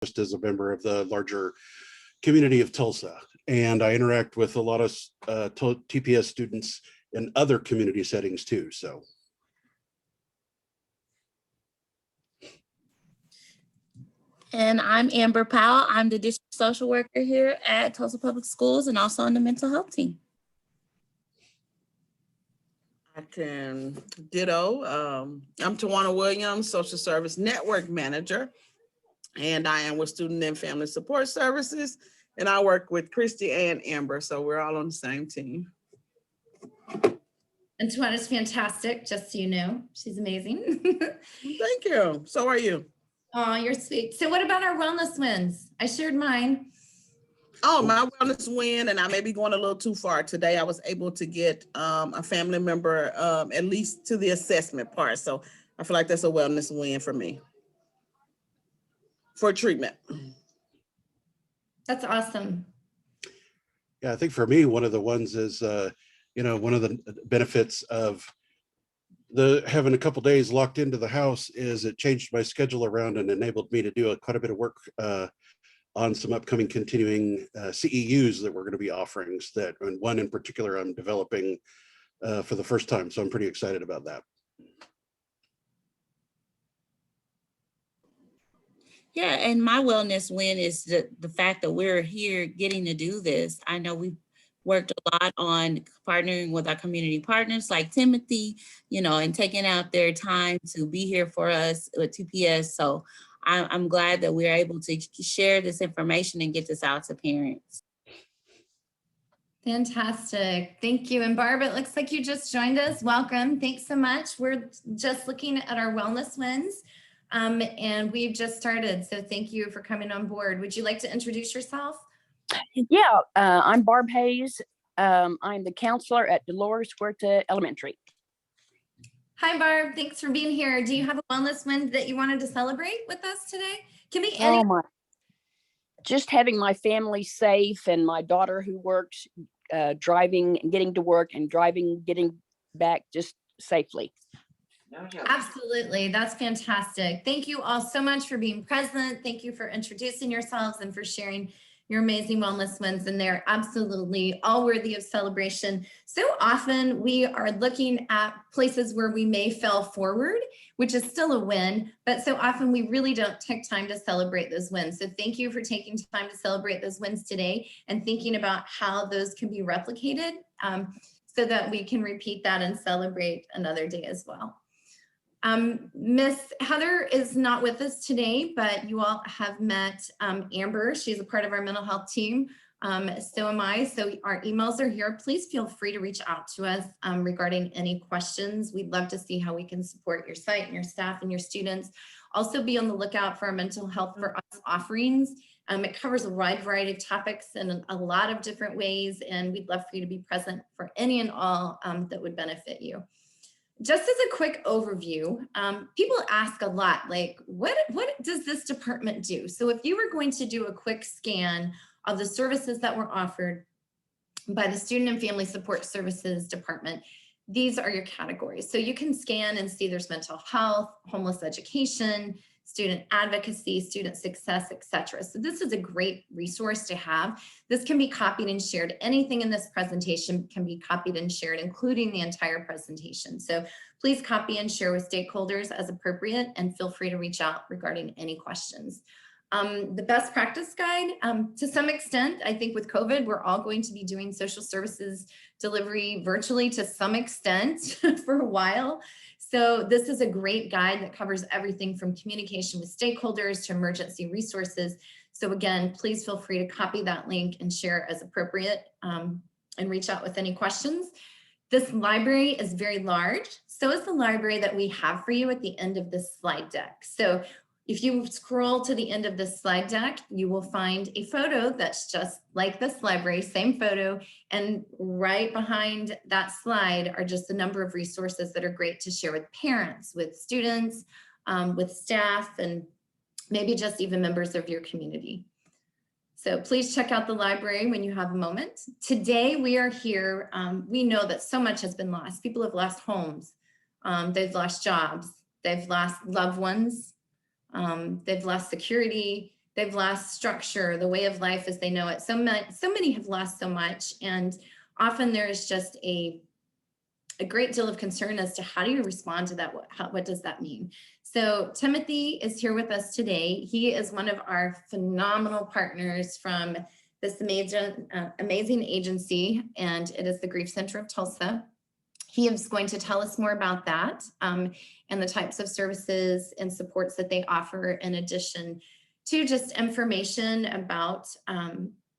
just as a member of the larger community of Tulsa. And I interact with a lot of TPS students in other community settings too, so. And I'm Amber Powell. I'm the district social worker here at Tulsa Public Schools and also on the mental health team. I can ditto. I'm Tawana Williams, Social Service Network Manager, and I am with Student and Family Support Services, and I work with Christy and Amber, so we're all on the same team. And Tawana's fantastic, just so you know. She's amazing. Thank you. So are you. Oh, you're sweet. So what about our wellness wins? I shared mine. Oh, my wellness win, and I may be going a little too far today. I was able to get a family member at least to the assessment part. So I feel like that's a wellness win for me for treatment. That's awesome. Yeah, I think for me, one of the ones is, one of the benefits of having a couple days locked into the house is it changed my schedule around and enabled me to do quite a bit of work on some upcoming continuing CEUs that we're going to be offering, and one in particular I'm developing for the first time. So I'm pretty excited about that. Yeah, and my wellness win is the fact that we're here getting to do this. I know we've worked a lot on partnering with our community partners like Timothy, and taking out their time to be here for us with TPS. So I'm glad that we're able to share this information and get this out to parents. Fantastic. Thank you. And Barb, it looks like you just joined us. Welcome. Thanks so much. We're just looking at our wellness wins. And we've just started. So thank you for coming on board. Would you like to introduce yourself? Yeah, I'm Barb Hayes. I'm the counselor at Dolores Huerta Elementary. Hi, Barb. Thanks for being here. Do you have a wellness win that you wanted to celebrate with us today? Can be any. Just having my family safe and my daughter who works driving and getting to work and driving, getting back just safely. Absolutely. That's fantastic. Thank you all so much for being present. Thank you for introducing yourselves and for sharing your amazing wellness wins, and they're absolutely all worthy of celebration. So often we are looking at places where we may fail forward, which is still a win, but so often we really don't take time to celebrate those wins. So thank you for taking time to celebrate those wins today and thinking about how those can be replicated so that we can repeat that and celebrate another day as well. Miss Heather is not with us today, but you all have met Amber. She's a part of our mental health team. So am I. So our emails are here. Please feel free to reach out to us regarding any questions. We'd love to see how we can support your site and your staff and your students. Also be on the lookout for our mental health for us offerings. It covers a wide variety of topics in a lot of different ways, and we'd love for you to be present for any and all that would benefit you. Just as a quick overview, people ask a lot, like, what does this department do? So if you were going to do a quick scan of the services that were offered by the Student and Family Support Services Department, these are your categories. So you can scan and see there's mental health, homeless education, student advocacy, student success, etc. So this is a great resource to have. This can be copied and shared. Anything in this presentation can be copied and shared, including the entire presentation. So please copy and share with stakeholders as appropriate, and feel free to reach out regarding any questions. The best practice guide, to some extent, I think with COVID, we're all going to be doing social services delivery virtually to some extent for a while. So this is a great guide that covers everything from communication with stakeholders to emergency resources. So again, please feel free to copy that link and share as appropriate and reach out with any questions. This library is very large. So is the library that we have for you at the end of this slide deck. So if you scroll to the end of this slide deck, you will find a photo that's just like this library, same photo. And right behind that slide are just a number of resources that are great to share with parents, with students, with staff, and maybe just even members of your community. So please check out the library when you have a moment. Today we are here. We know that so much has been lost. People have lost homes. They've lost jobs. They've lost loved ones. They've lost security. they've lost structure, the way of life as they know it. So many have lost so much, and often there is just a great deal of concern as to how do you respond to that? What does that mean? So Timothy is here with us today. He is one of our phenomenal partners from this amazing agency, and it is the Grief Center of Tulsa. He is going to tell us more about that and the types of services and supports that they offer, in addition to just information about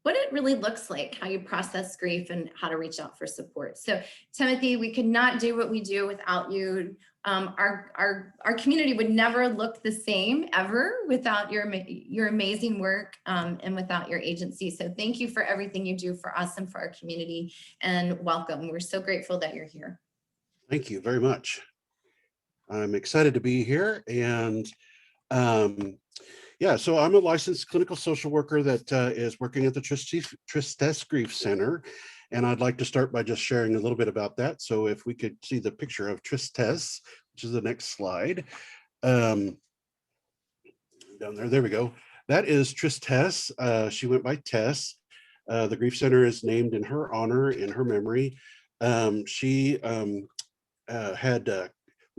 what it really looks like, how you process grief, and how to reach out for support. So Timothy, we could not do what we do without you. Our community would never look the same ever without your amazing work and without your agency. So thank you for everything you do for us and for our community, and welcome. We're so grateful that you're here. Thank you very much. I'm excited to be here. And yeah, so I'm a licensed clinical social worker that is working at the Tristesse Grief Center. And I'd like to start by just sharing a little bit about that. So if we could see the picture of Tristesse, which is the next slide. Down there we go. That is Tristesse. She went by Tess. The Grief Center is named in her honor, in her memory. She was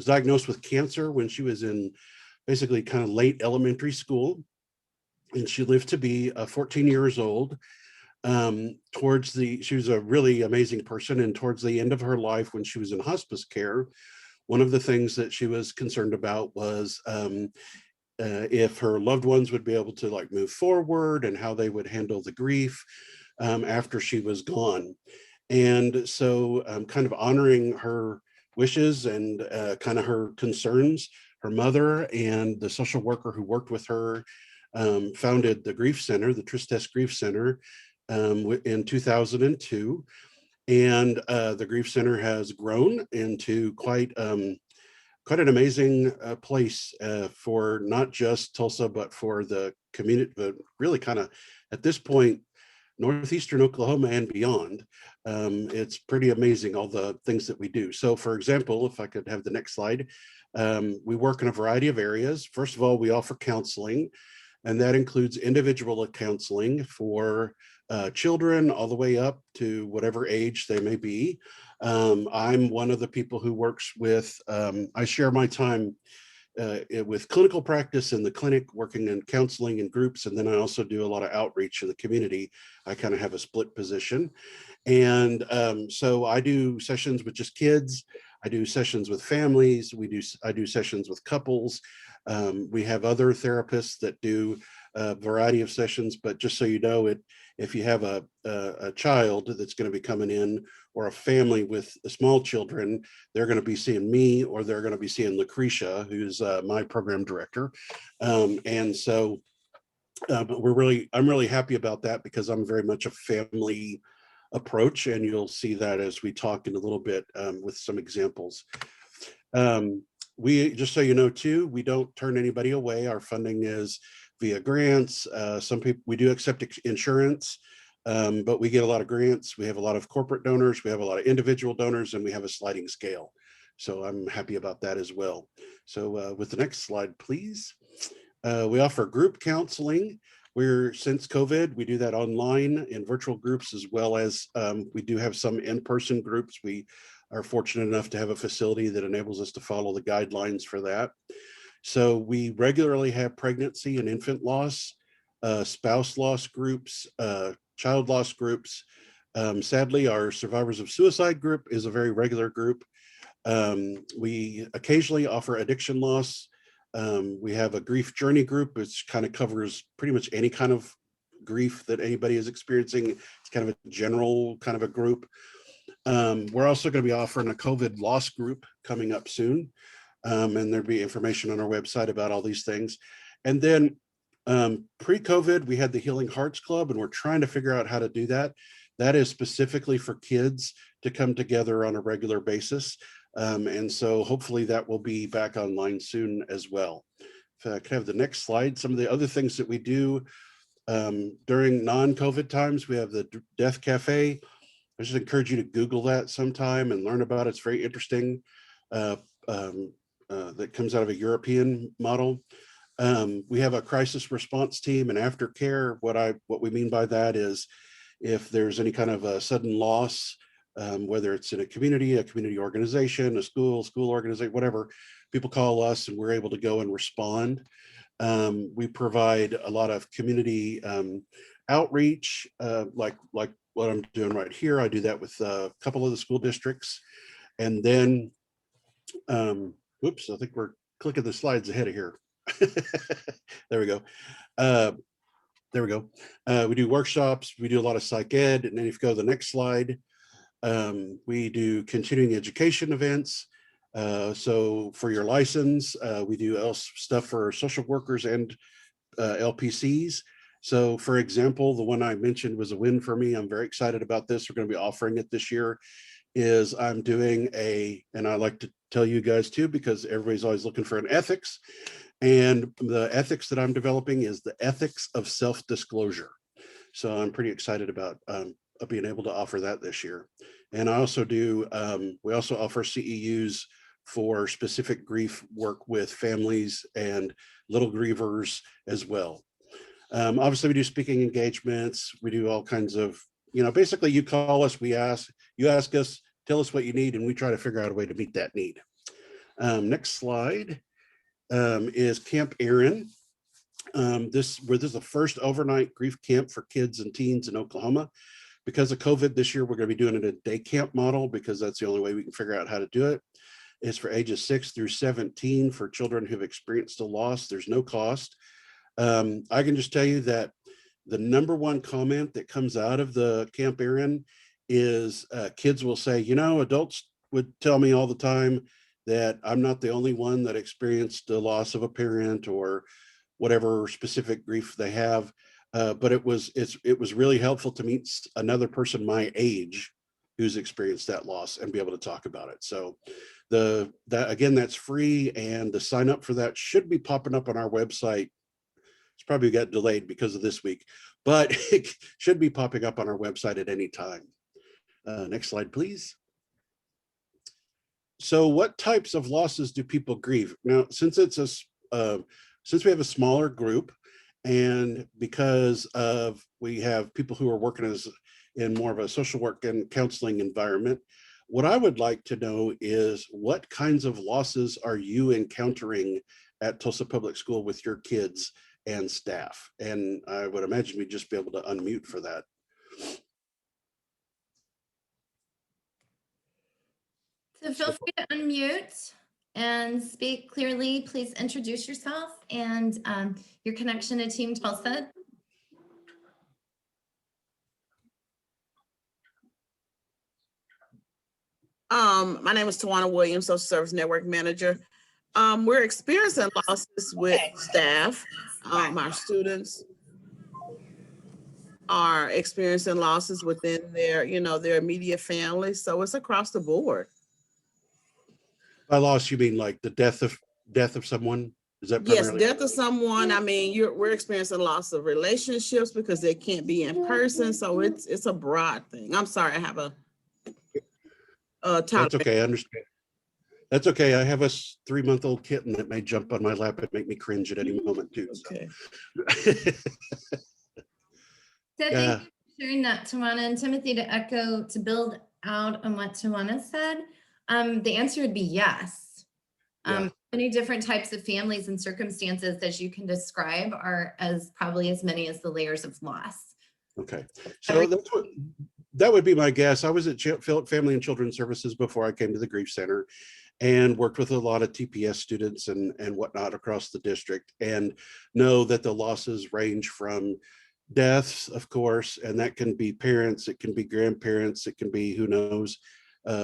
diagnosed with cancer when she was in basically kind of late elementary school, and she lived to be 14 years old. She was a really amazing person, and towards the end of her life, when she was in hospice care, one of the things that she was concerned about was if her loved ones would be able to like move forward and how they would handle the grief after she was gone. And so kind of honoring her wishes and kind of her concerns, her mother and the social worker who worked with her founded the Grief Center, the Tristesse Grief Center, in 2002. And the Grief Center has grown into quite an amazing place for not just Tulsa, but for the community, but really kind of at this point, Northeastern Oklahoma and beyond. It's pretty amazing all the things that we do. So for example, if I could have the next slide, we work in a variety of areas. First of all, we offer counseling, and that includes individual counseling for children all the way up to whatever age they may be. I'm one of the people who works with, I share my time with clinical practice in the clinic, working in counseling and groups, and then I also do a lot of outreach in the community. I kind of have a split position. And so I do sessions with just kids. I do sessions with families. I do sessions with couples. We have other therapists that do a variety of sessions, but just so you know, if you have a child that's going to be coming in, or a family with small children, they're going to be seeing me, or they're going to be seeing Lucretia, who's my program director. And so I'm really happy about that, because I'm very much a family approach, and you'll see that as we talk in a little bit with some examples. We, just so you know too, we don't turn anybody away. Our funding is via grants. Some people, we do accept insurance, but we get a lot of grants. We have a lot of corporate donors. We have a lot of individual donors, and we have a sliding scale. So I'm happy about that as well. So with the next slide, please. We offer group counseling. Since COVID, we do that online in virtual groups, as well as we do have some in-person groups. We are fortunate enough to have a facility that enables us to follow the guidelines for that. So we regularly have pregnancy and infant loss, spouse loss groups, child loss groups. Sadly, our survivors of suicide group is a very regular group. We occasionally offer addiction loss. We have a grief journey group, which kind of covers pretty much any kind of grief that anybody is experiencing. It's kind of a general kind of a group. We're also going to be offering a COVID loss group coming up soon. And there'll be information on our website about all these things. And then pre-COVID, we had the Healing Hearts Club, and we're trying to figure out how to do that. That is specifically for kids to come together on a regular basis. And so hopefully that will be back online soon as well. If I could have the next slide. Some of the other things that we do during non-COVID times, we have the Death Cafe. I just encourage you to Google that sometime and learn about it. It's very interesting. That comes out of a European model. We have a crisis response team and aftercare. What we mean by that is if there's any kind of a sudden loss, whether it's in a community organization, a school organization, whatever, people call us and we're able to go and respond. We provide a lot of community outreach, like what I'm doing right here. I do that with a couple of the school districts. And then, whoops, I think we're clicking the slides ahead of here. There we go. There we go. We do workshops. We do a lot of psych ed. And then if you go to the next slide, we do continuing education events. So for your license, we do else stuff for social workers and LPCs. So for example, the one I mentioned was a win for me. I'm very excited about this. We're going to be offering it this year. Is I'm doing and I like to tell you guys too, because everybody's always looking for an ethics. And the ethics that I'm developing is the ethics of self-disclosure. So I'm pretty excited about being able to offer that this year. And I also do, we also offer CEUs for specific grief work with families and little grievers as well. Obviously we do speaking engagements. We do all kinds of, basically you call us, you ask us, tell us what you need, and we try to figure out a way to meet that need. Next slide is Camp Erin. This is the first overnight grief camp for kids and teens in Oklahoma. Because of COVID this year, we're going to be doing it in a day camp model because that's the only way we can figure out how to do it. It's for ages 6 through 17 for children who've experienced a loss. There's no cost. I can just tell you that the number one comment that comes out of the Camp Erin is kids will say, adults would tell me all the time that I'm not the only one that experienced the loss of a parent or whatever specific grief they have. But it was really helpful to meet another person my age who's experienced that loss and be able to talk about it. So that's free, and the sign up for that should be popping up on our website. It's probably got delayed because of this week, but it should be popping up on our website at any time. Next slide, please. So what types of losses do people grieve? Now, since we have a smaller group, and because we have people who are working in more of a social work and counseling environment, what I would like to know is what kinds of losses are you encountering at Tulsa Public School with your kids and staff? And I would imagine we'd just be able to unmute for that. So feel free to unmute and speak clearly. Please introduce yourself and your connection to Team Tulsa. My name is Tawana Williams, Social Service Network Manager. We're experiencing losses with staff. Our students are experiencing losses within their immediate family. So it's across the board. By loss, you mean like the death of someone? Is that Yes, primarily? death of someone. I mean, we're experiencing loss of relationships because they can't be in person. So it's a broad thing. I'm sorry, I have a That's okay, I understand. That's okay. I have a 3-month-old kitten that may jump on my lap and make me cringe at any moment too. Okay. So thank you for sharing that, Tawana. And Timothy, to build out on what Tawana said, the answer would be yes. Many different types of families and circumstances that you can describe are probably as many as the layers of loss. Okay, so that would be my guess. I was at Family and Children's Services before I came to the Grief Center, and worked with a lot of TPS students and whatnot across the district, and know that the losses range from deaths, of course, and that can be parents, it can be grandparents, it can be, who knows,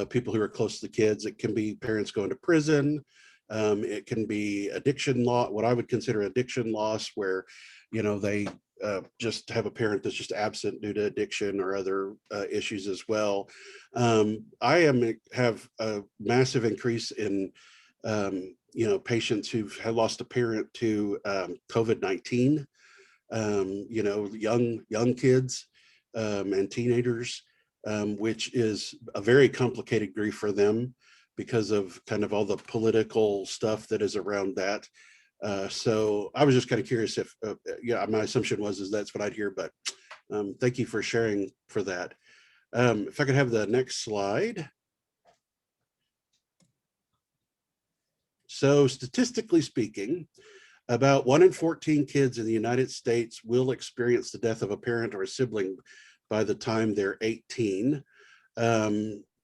people who are close to the kids. It can be parents going to prison. It can be addiction loss, what I would consider addiction loss, where, they just have a parent that's just absent due to addiction or other issues as well. I have a massive increase in, patients who've lost a parent to COVID-19, young kids and teenagers, which is a very complicated grief for them because of kind of all the political stuff that is around that. So I was just kind of curious if, yeah, my assumption is that's what I'd hear, but thank you for sharing for that. If I could have the next slide. So statistically speaking, about 1 in 14 kids in the United States will experience the death of a parent or a sibling by the time they're 18.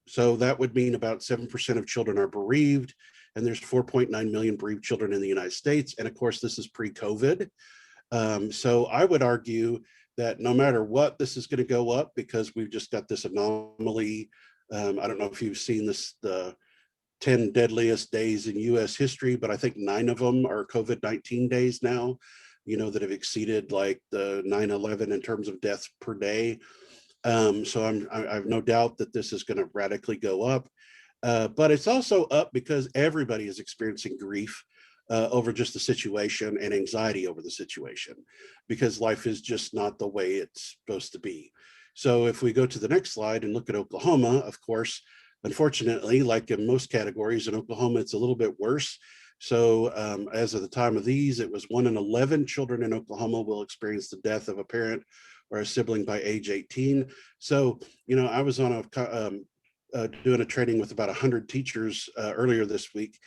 So that would mean about 7% of children are bereaved, and there's 4.9 million bereaved children in the United States. And of course, this is pre-COVID. So I would argue that no matter what, this is going to go up because we've just got this anomaly. I don't know if you've seen this, the 10 deadliest days in US history, but I think 9 of them are COVID-19 days now, that have exceeded like the 9/11 in terms of deaths per day. So I have no doubt that this is going to radically go up. But it's also up because everybody is experiencing grief over just the situation and anxiety over the situation, because life is just not the way it's supposed to be. So if we go to the next slide and look at Oklahoma, of course, unfortunately, like in most categories in Oklahoma, it's a little bit worse. So as of the time of these, it was 1 in 11 children in Oklahoma will experience the death of a parent or a sibling by age 18. So, I was on doing a training with about 100 teachers earlier this week.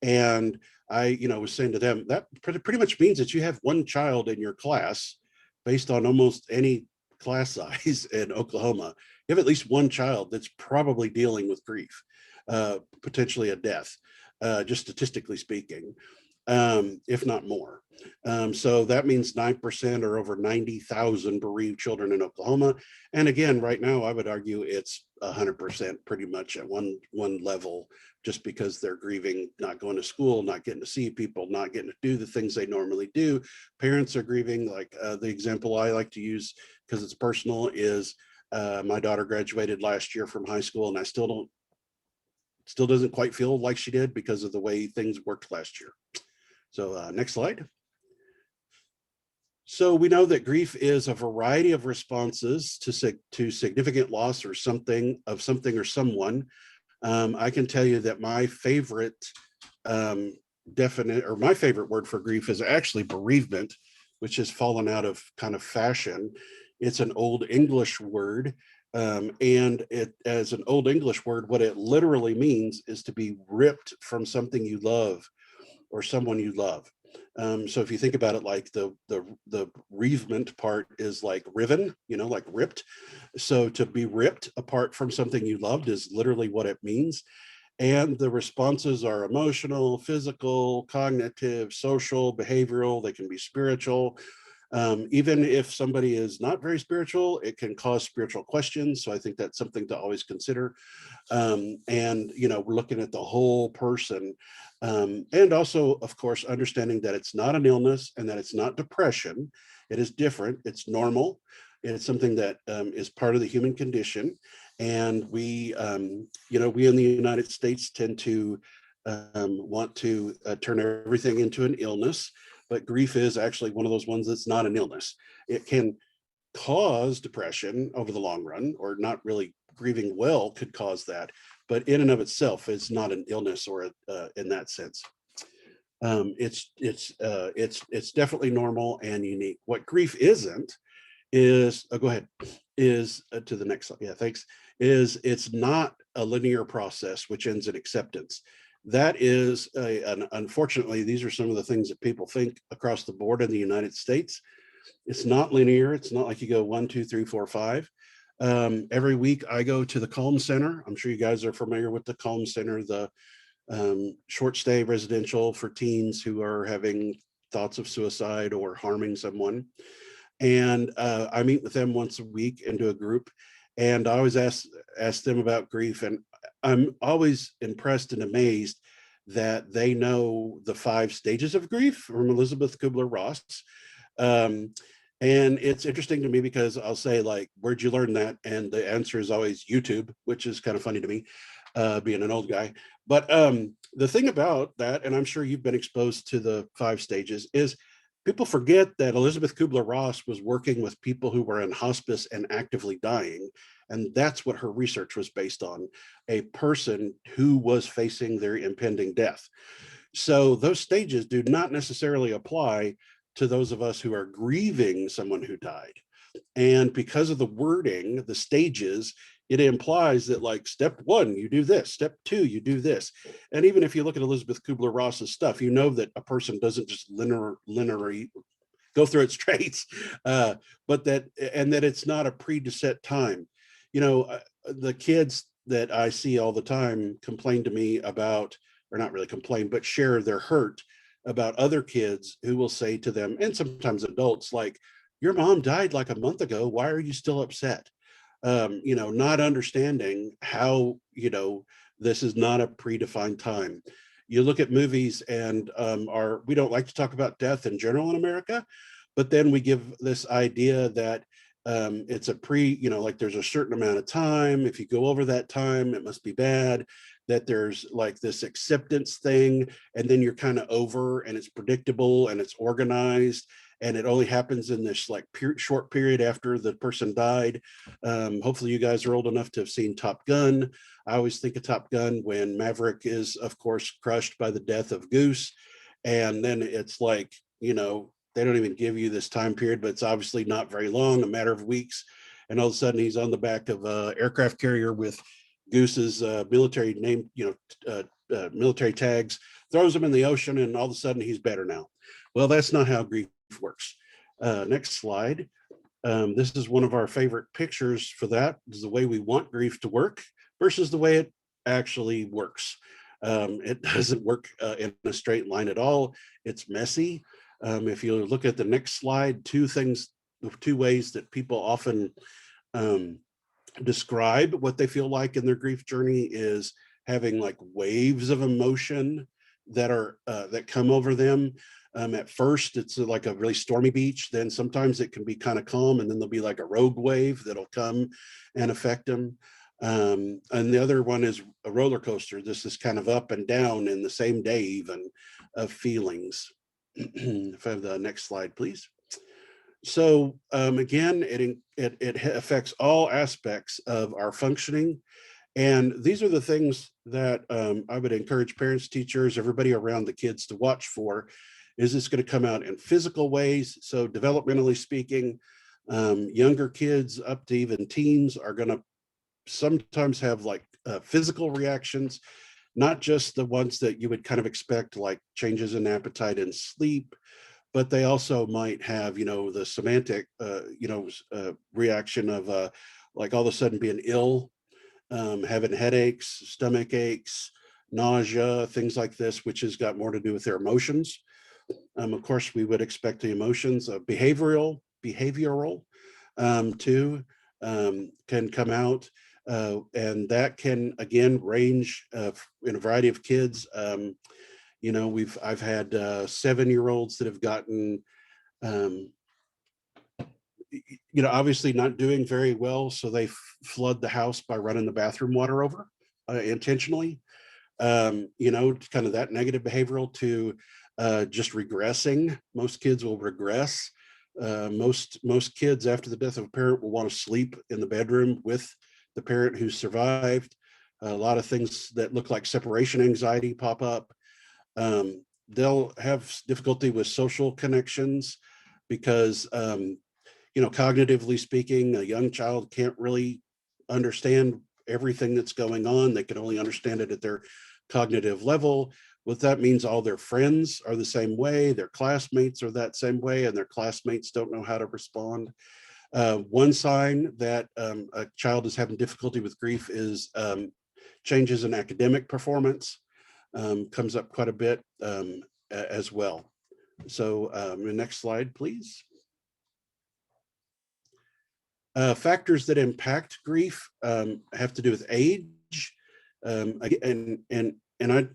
And I, was saying to them, that pretty much means that you have one child in your class based on almost any class size in Oklahoma. You have at least one child that's probably dealing with grief, potentially a death, just statistically speaking, if not more. So that means 9% or over 90,000 bereaved children in Oklahoma. And again, right now, I would argue it's 100% pretty much at one level, just because they're grieving, not going to school, not getting to see people, not getting to do the things they normally do. Parents are grieving, like the example I like to use, because it's personal, is my daughter graduated last year from high school, and I still doesn't quite feel like she did because of the way things worked last year. So next slide. So we know that grief is a variety of responses to significant loss or something or someone. I can tell you that my favorite my favorite word for grief is actually bereavement, which has fallen out of kind of fashion. It's an Old English word. And it, as an Old English word, what it literally means is to be ripped from something you love or someone you love. So if you think about it, like the bereavement part is like riven, like ripped. So to be ripped apart from something you loved is literally what it means. And the responses are emotional, physical, cognitive, social, behavioral. They can be spiritual. Even if somebody is not very spiritual, it can cause spiritual questions. So I think that's something to always consider. And, we're looking at the whole person. And also, of course, understanding that it's not an illness and that it's not depression. It is different. It's normal. It's something that is part of the human condition. And we in the United States tend to want to turn everything into an illness. But grief is actually one of those ones that's not an illness. It can cause depression over the long run, or not really grieving well could cause that. But in and of itself, it's not an illness or in that sense. It's definitely normal and unique. What grief isn't is, go ahead, is to the next slide. Yeah, thanks. Is it's not a linear process which ends in acceptance. That is, unfortunately, these are some of the things that people think across the board in the United States. It's not linear. It's not like you go 1, 2, 3, 4, 5. Every week I go to the Calm Center. I'm sure you guys are familiar with the Calm Center, the short stay residential for teens who are having thoughts of suicide or harming someone. And I meet with them once a week and do a group. And I always ask them about grief. And I'm always impressed and amazed that they know the 5 stages of grief from Elizabeth Kubler-Ross. And it's interesting to me because I'll say, like, where'd you learn that? And the answer is always YouTube, which is kind of funny to me, being an old guy. But the thing about that, and I'm sure you've been exposed to the 5 stages, is people forget that Elizabeth Kubler-Ross was working with people who were in hospice and actively dying. And that's what her research was based on, a person who was facing their impending death. So those stages do not necessarily apply to those of us who are grieving someone who died. And because of the wording, the stages, it implies that like step one, you do this, step two, you do this. And even if you look at Elizabeth Kubler-Ross's stuff, you know that a person doesn't just linearly go through it straight, but that, and that it's not a preset time. You know, the kids that I see all the time complain to me about, or not really complain, but share their hurt about other kids who will say to them, and sometimes adults, like, your mom died like a month ago. Why are you still upset? You know, not understanding how, you know, this is not a predefined time. You look at movies and we don't like to talk about death in general in America, but then we give this idea that it's a you know, like there's a certain amount of time. If you go over that time, it must be bad. That there's like this acceptance thing, and then you're kind of over, and it's predictable and it's organized, and it only happens in this like short period after the person died. Hopefully you guys are old enough to have seen Top Gun. I always think of Top Gun when Maverick is, of course, crushed by the death of Goose. And then it's like, you know, they don't even give you this time period, but it's obviously not very long, a matter of weeks. And all of a sudden he's on the back of an aircraft carrier with Goose's military name, you know, military tags, throws him in the ocean, and all of a sudden he's better now. Well, that's not how grief works. Next slide. This is one of our favorite pictures for that. This is the way we want grief to work versus the way it actually works. It doesn't work in a straight line at all. It's messy. If you look at the next slide, two ways that people often describe what they feel like in their grief journey is having like waves of emotion that are that come over them. At first, it's like a really stormy beach. Then sometimes it can be kind of calm, and then there'll be like a rogue wave that'll come and affect them. And the other one is a roller coaster. This is kind of up and down in the same day, even, of feelings. If I have the next slide, please. So again, it affects all aspects of our functioning. And these are the things that I would encourage parents, teachers, everybody around the kids to watch for. Is this going to come out in physical ways? So developmentally speaking, younger kids up to even teens are going to sometimes have like physical reactions, not just the ones that you would kind of expect, like changes in appetite and sleep, but they also might have, you know, the semantic, reaction of like all of a sudden being ill, having headaches, stomach aches, nausea, things like this, which has got more to do with their emotions. Of course, we would expect the emotions of behavioral too, can come out. And that can, again, range in a variety of kids. You know, I've had 7-year-olds that have gotten, you know, obviously not doing very well. So they flood the house by running the bathroom water over intentionally. You know, kind of that negative behavioral to just regressing. Most kids will regress. Most kids after the death of a parent will want to sleep in the bedroom with the parent who survived. A lot of things that look like separation anxiety pop up. They'll have difficulty with social connections because, you know, cognitively speaking, a young child can't really understand everything that's going on. They can only understand it at their cognitive level. What that means, all their friends are the same way, their classmates are that same way, and their classmates don't know how to respond. One sign that a child is having difficulty with grief is changes in academic performance. Comes up quite a bit as well. So the next slide, please. Factors that impact grief have to do with age. And I,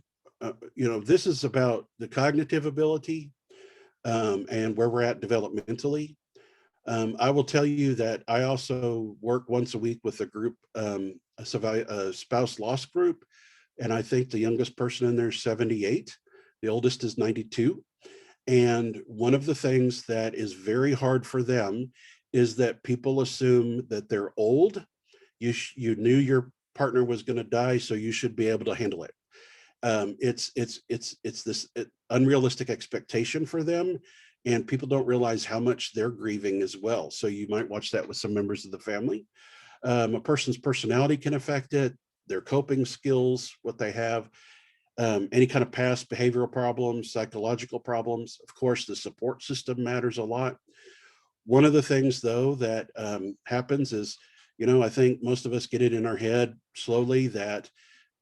you know, this is about the cognitive ability and where we're at developmentally. I will tell you that I also work once a week with a group, a spouse loss group. And I think the youngest person in there is 78. The oldest is 92. And one of the things that is very hard for them is that people assume that they're old. You knew your partner was going to die, so you should be able to handle it. It's this unrealistic expectation for them, and people don't realize how much they're grieving as well. So you might watch that with some members of the family. A person's personality can affect it, their coping skills, what they have, any kind of past behavioral problems, psychological problems. Of course, the support system matters a lot. One of the things, though, that happens is, I think most of us get it in our head slowly that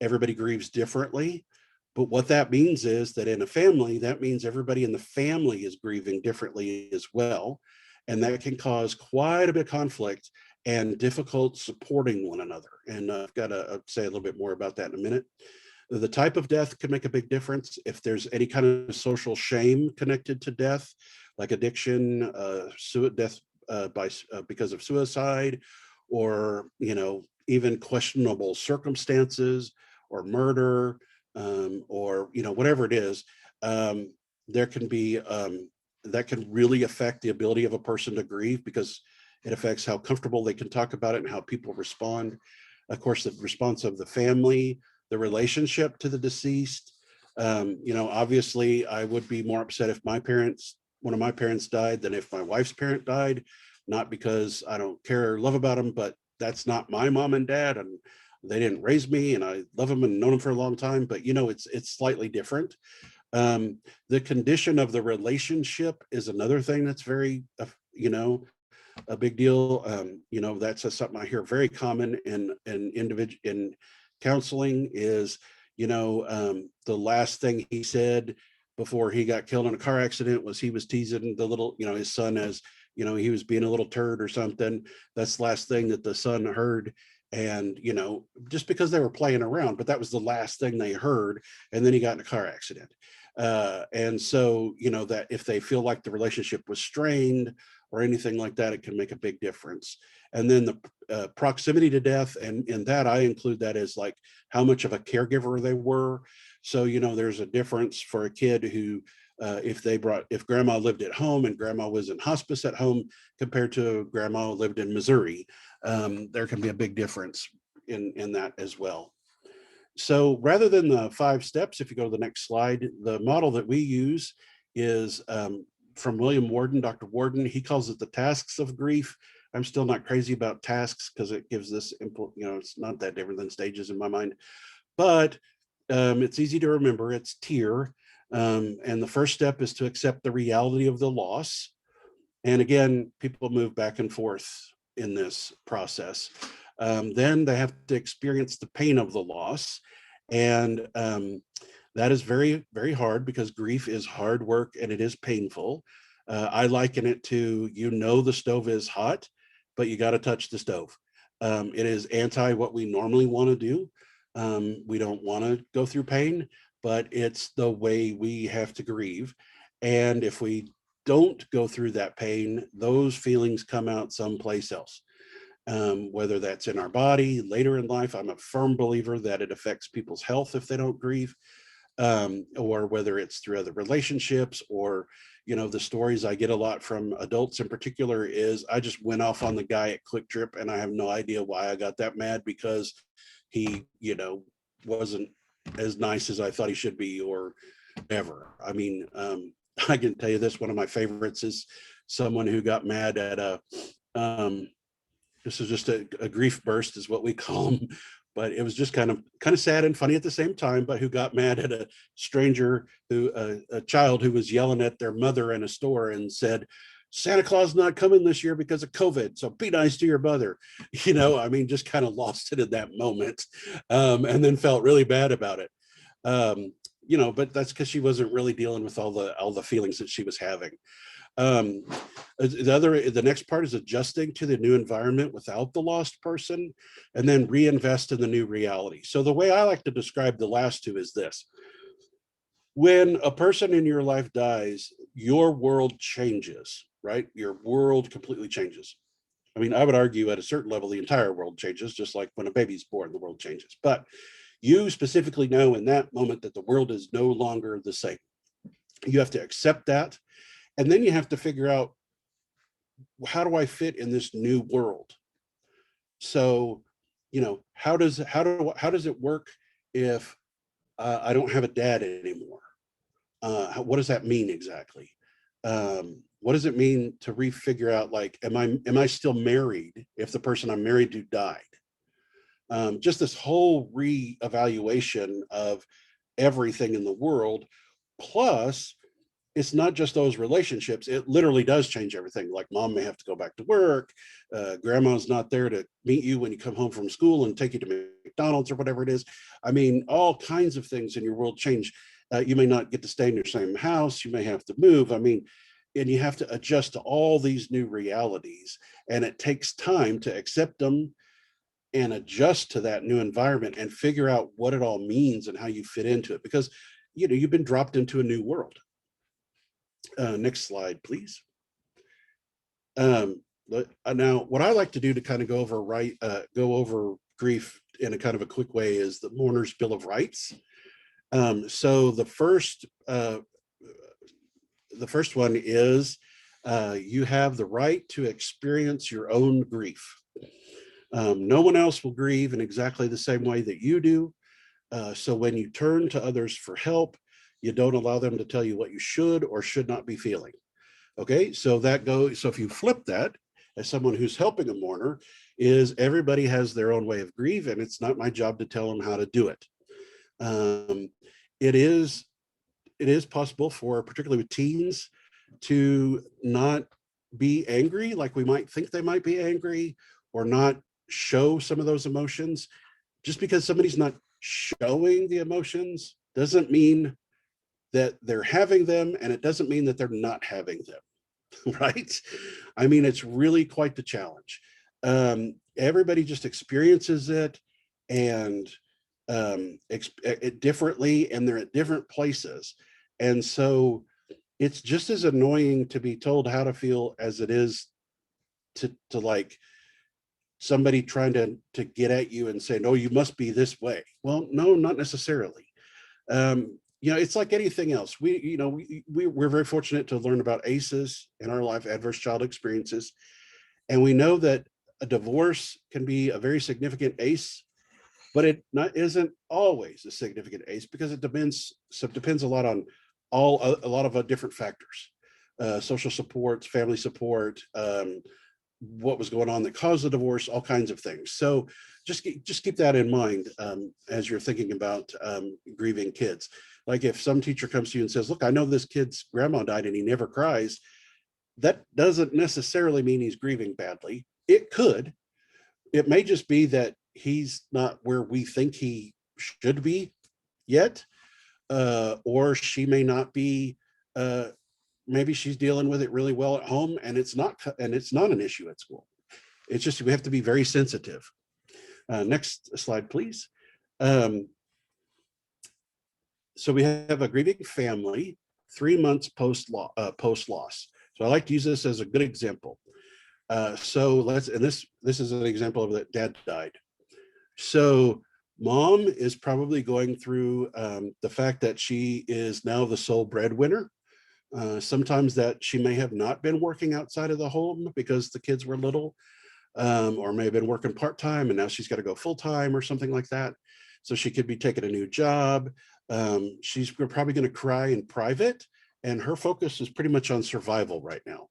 everybody grieves differently. But what that means is that in a family, that means everybody in the family is grieving differently as well. And that can cause quite a bit of conflict and difficult supporting one another. And I've got to say a little bit more about that in a minute. The type of death can make a big difference. If there's any kind of social shame connected to death, like addiction, death because of suicide, or even questionable circumstances, or murder, or whatever it is, there can be that can really affect the ability of a person to grieve, because it affects how comfortable they can talk about it and how people respond. Of course, the response of the family, the relationship to the deceased. Obviously, I would be more upset if one of my parents died than if my wife's parent died, not because I don't care or love about them, but that's not my mom and dad, and they didn't raise me, and I love them and known them for a long time, but it's slightly different. The condition of the relationship is another thing that's very, a big deal. That's something I hear very common in counseling is, the last thing he said before he got killed in a car accident was he was teasing the little, his son as, he was being a little turd or something. That's the last thing that the son heard. And, just because they were playing around, but that was the last thing they heard. And then he got in a car accident. And so, that if they feel like the relationship was strained or anything like that, it can make a big difference. And then the proximity to death, and in that I include that as like how much of a caregiver they were. So, there's a difference for a kid who, if grandma lived at home and grandma was in hospice at home compared to grandma who lived in Missouri, there can be a big difference in that as well. So rather than the 5 steps, if you go to the next slide, the model that we use is from William Worden, Dr. Worden. He calls it the tasks of grief. I'm still not crazy about tasks because it gives this, it's not that different than stages in my mind, but it's easy to remember. It's tier. And the first step is to accept the reality of the loss. And again, people move back and forth in this process. Then they have to experience the pain of the loss. And that is very, very hard because grief is hard work and it is painful. I liken it to, the stove is hot, but you got to touch the stove. It is anti what we normally want to do. We don't want to go through pain, but it's the way we have to grieve. And if we don't go through that pain, those feelings come out someplace else. Whether that's in our body later in life. I'm a firm believer that it affects people's health if they don't grieve, or whether it's through other relationships, or, the stories I get a lot from adults in particular is I just went off on the guy at Quick Trip and I have no idea why I got that mad because he, wasn't as nice as I thought he should be or ever. I mean, I can tell you this, one of my favorites is someone who got mad at this is just a grief burst is what we call them, but it was just kind of sad and funny at the same time, but who got mad at a stranger a child who was yelling at their mother in a store and said, Santa Claus not coming this year because of COVID. So be nice to your mother. Just kind of lost it in that moment, and then felt really bad about it. But that's because she wasn't really dealing with all the feelings that she was having. The next part is adjusting to the new environment without the lost person, and then reinvest in the new reality. So the way I like to describe the last two is this: when a person in your life dies, your world changes, right? Your world completely changes. I would argue at a certain level, the entire world changes, just like when a baby's born, the world changes. But you specifically know in that moment that the world is no longer the same. You have to accept that. And then you have to figure out, how do I fit in this new world? So, how does it work if I don't have a dad anymore. What does that mean exactly? What does it mean to refigure out, like, am I still married if the person I'm married to died? Just this whole reevaluation of everything in the world. Plus, it's not just those relationships. It literally does change everything. Like, mom may have to go back to work. Grandma's not there to meet you when you come home from school and take you to McDonald's or whatever it is. I mean, all kinds of things in your world change. You may not get to stay in your same house. You may have to move. I mean, and you have to adjust to all these new realities. And it takes time to accept them and adjust to that new environment and figure out what it all means and how you fit into it, because you've been dropped into a new world. Next slide, please. Now, what I like to do to kind of go over grief in a kind of a quick way is the Mourner's Bill of Rights. So the first one is you have the right to experience your own grief. No one else will grieve in exactly the same way that you do. So when you turn to others for help, you don't allow them to tell you what you should or should not be feeling. Okay, so if you flip that, as someone who's helping a mourner, is everybody has their own way of grief, and it's not my job to tell them how to do it. It is possible for, particularly with teens, to not be angry like we might think they might be angry, or not show some of those emotions. Just because somebody's not showing the emotions doesn't mean that they're having them, and it doesn't mean that they're not having them, right? I mean, it's really quite the challenge. Everybody just experiences it, and it differently, and they're at different places. And so it's just as annoying to be told how to feel as it is to like somebody trying to get at you and say, no, you must be this way. Well, no, not necessarily. It's like anything else. We're very fortunate to learn about ACEs in our life, adverse child experiences. And we know that a divorce can be a very significant ACE, but it isn't always a significant ACE, because it depends a lot on a lot of different factors, social support, family support, what was going on that caused the divorce, all kinds of things. So just keep that in mind as you're thinking about grieving kids. Like, if some teacher comes to you and says, look, I know this kid's grandma died and he never cries, that doesn't necessarily mean he's grieving badly. It could. It may just be that he's not where we think he should be yet, or she may not be. Maybe she's dealing with it really well at home, and it's not an issue at school. It's just, we have to be very sensitive. Next slide, please. So we have a grieving family 3 months post loss. So I like to use this as a good example. This is an example of that dad died. So mom is probably going through the fact that she is now the sole breadwinner. Sometimes that she may have not been working outside of the home because the kids were little, or may have been working part-time and now she's got to go full-time or something like that. So she could be taking a new job. She's probably going to cry in private, and her focus is pretty much on survival right now.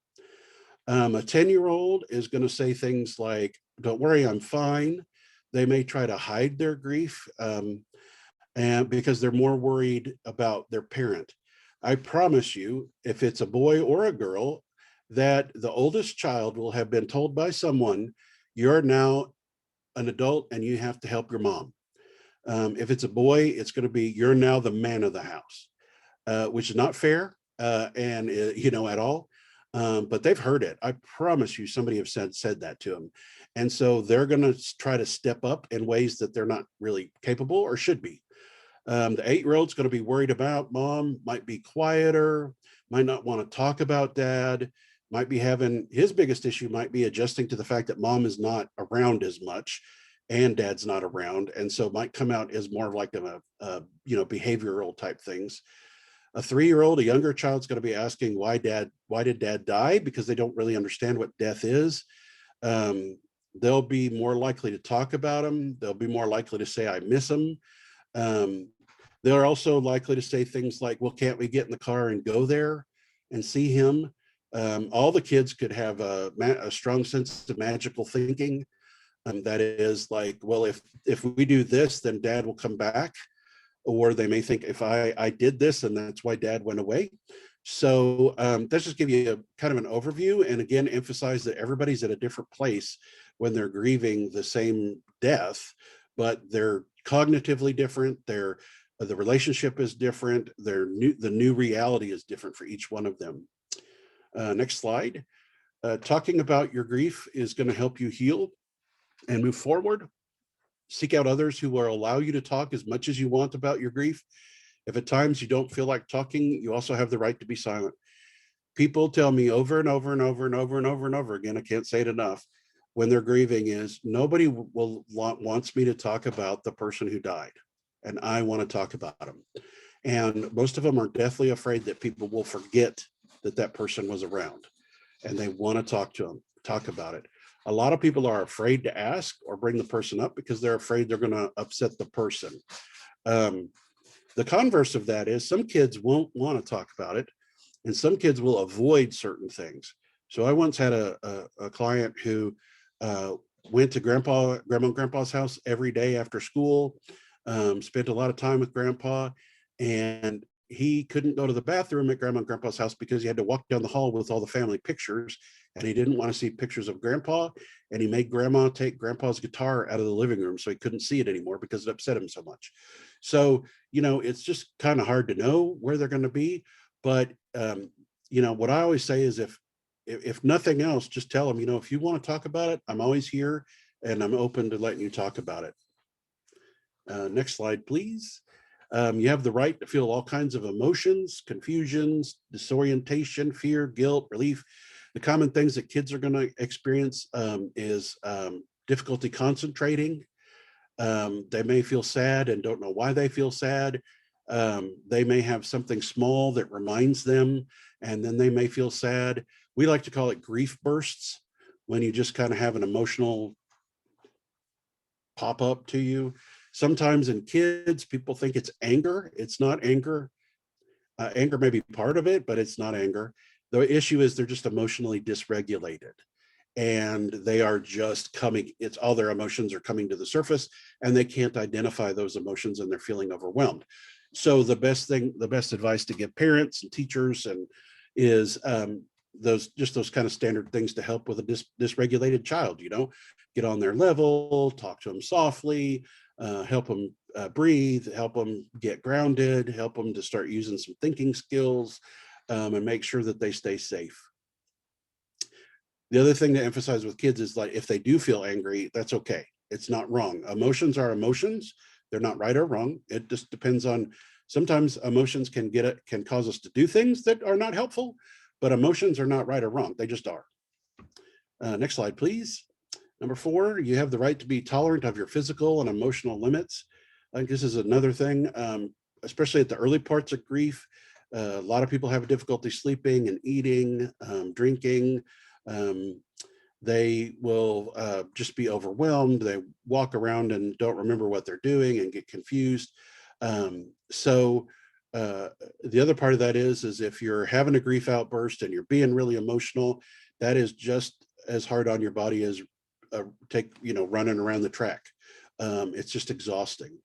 A 10-year-old is going to say things like, don't worry, I'm fine. They may try to hide their grief and because they're more worried about their parent. I promise you, if it's a boy or a girl, that the oldest child will have been told by someone, you're now an adult and you have to help your mom. If it's a boy, it's going to be, you're now the man of the house, which is not fair at all. But they've heard it. I promise you, somebody have said that to them. And so they're going to try to step up in ways that they're not really capable or should be. The 8-year-old's going to be worried about mom, might be quieter, might not want to talk about dad, might be having, his biggest issue might be adjusting to the fact that mom is not around as much and dad's not around. And so might come out as more like a behavioral type things. A 3-year-old, a younger child's going to be asking why did dad die? Because they don't really understand what death is. They'll be more likely to talk about him. They'll be more likely to say, I miss him. They're also likely to say things like, well, can't we get in the car and go there and see him? All the kids could have a strong sense of magical thinking. That is like, well, if we do this, then dad will come back. Or they may think, if I did this, and that's why dad went away. So let's just give you a kind of an overview, and again, emphasize that everybody's at a different place when they're grieving the same death, but they're cognitively different. The relationship is different. The new reality is different for each one of them. Next slide. Talking about your grief is going to help you heal and move forward. Seek out others who will allow you to talk as much as you want about your grief. If at times you don't feel like talking, you also have the right to be silent. People tell me over and over and over and over and over and over again, I can't say it enough, when they're grieving, is nobody wants me to talk about the person who died, and I want to talk about them. And most of them are deathly afraid that people will forget that that person was around, and they want to talk about it. A lot of people are afraid to ask or bring the person up because they're afraid they're going to upset the person. The converse of that is some kids won't want to talk about it, and some kids will avoid certain things. So I once had a client who went to grandma and grandpa's house every day after school, spent a lot of time with grandpa, and he couldn't go to the bathroom at grandma and grandpa's house because he had to walk down the hall with all the family pictures, and he didn't want to see pictures of grandpa, and he made grandma take grandpa's guitar out of the living room so he couldn't see it anymore because it upset him so much. So, it's just kind of hard to know where they're going to be. But, what I always say is if nothing else, just tell them, if you want to talk about it, I'm always here and I'm open to letting you talk about it. Next slide, please. You have the right to feel all kinds of emotions, confusions, disorientation, fear, guilt, relief. The common things that kids are going to experience is difficulty concentrating. They may feel sad and don't know why they feel sad. They may have something small that reminds them, and then they may feel sad. We like to call it grief bursts, when you just kind of have an emotional pop up to you. Sometimes in kids, people think it's anger. It's not anger. Anger may be part of it, but it's not anger. The issue is they're just emotionally dysregulated, and they are just it's all their emotions are coming to the surface, and they can't identify those emotions, and they're feeling overwhelmed. So the best advice to give parents and teachers is those kind of standard things to help with a dysregulated child. Get on their level, talk to them softly, help them breathe, help them get grounded, help them to start using some thinking skills, and make sure that they stay safe. The other thing to emphasize with kids is, like, if they do feel angry, that's okay. It's not wrong. Emotions are emotions. They're not right or wrong. It just depends on, sometimes emotions can cause us to do things that are not helpful, but emotions are not right or wrong. They just are. Next slide, please. Number 4, you have the right to be tolerant of your physical and emotional limits. I think this is another thing, especially at the early parts of grief. A lot of people have difficulty sleeping and eating, drinking. They will just be overwhelmed. They walk around and don't remember what they're doing and get confused. So the other part of that is if you're having a grief outburst and you're being really emotional, that is just as hard on your body as running around the track. It's just exhausting.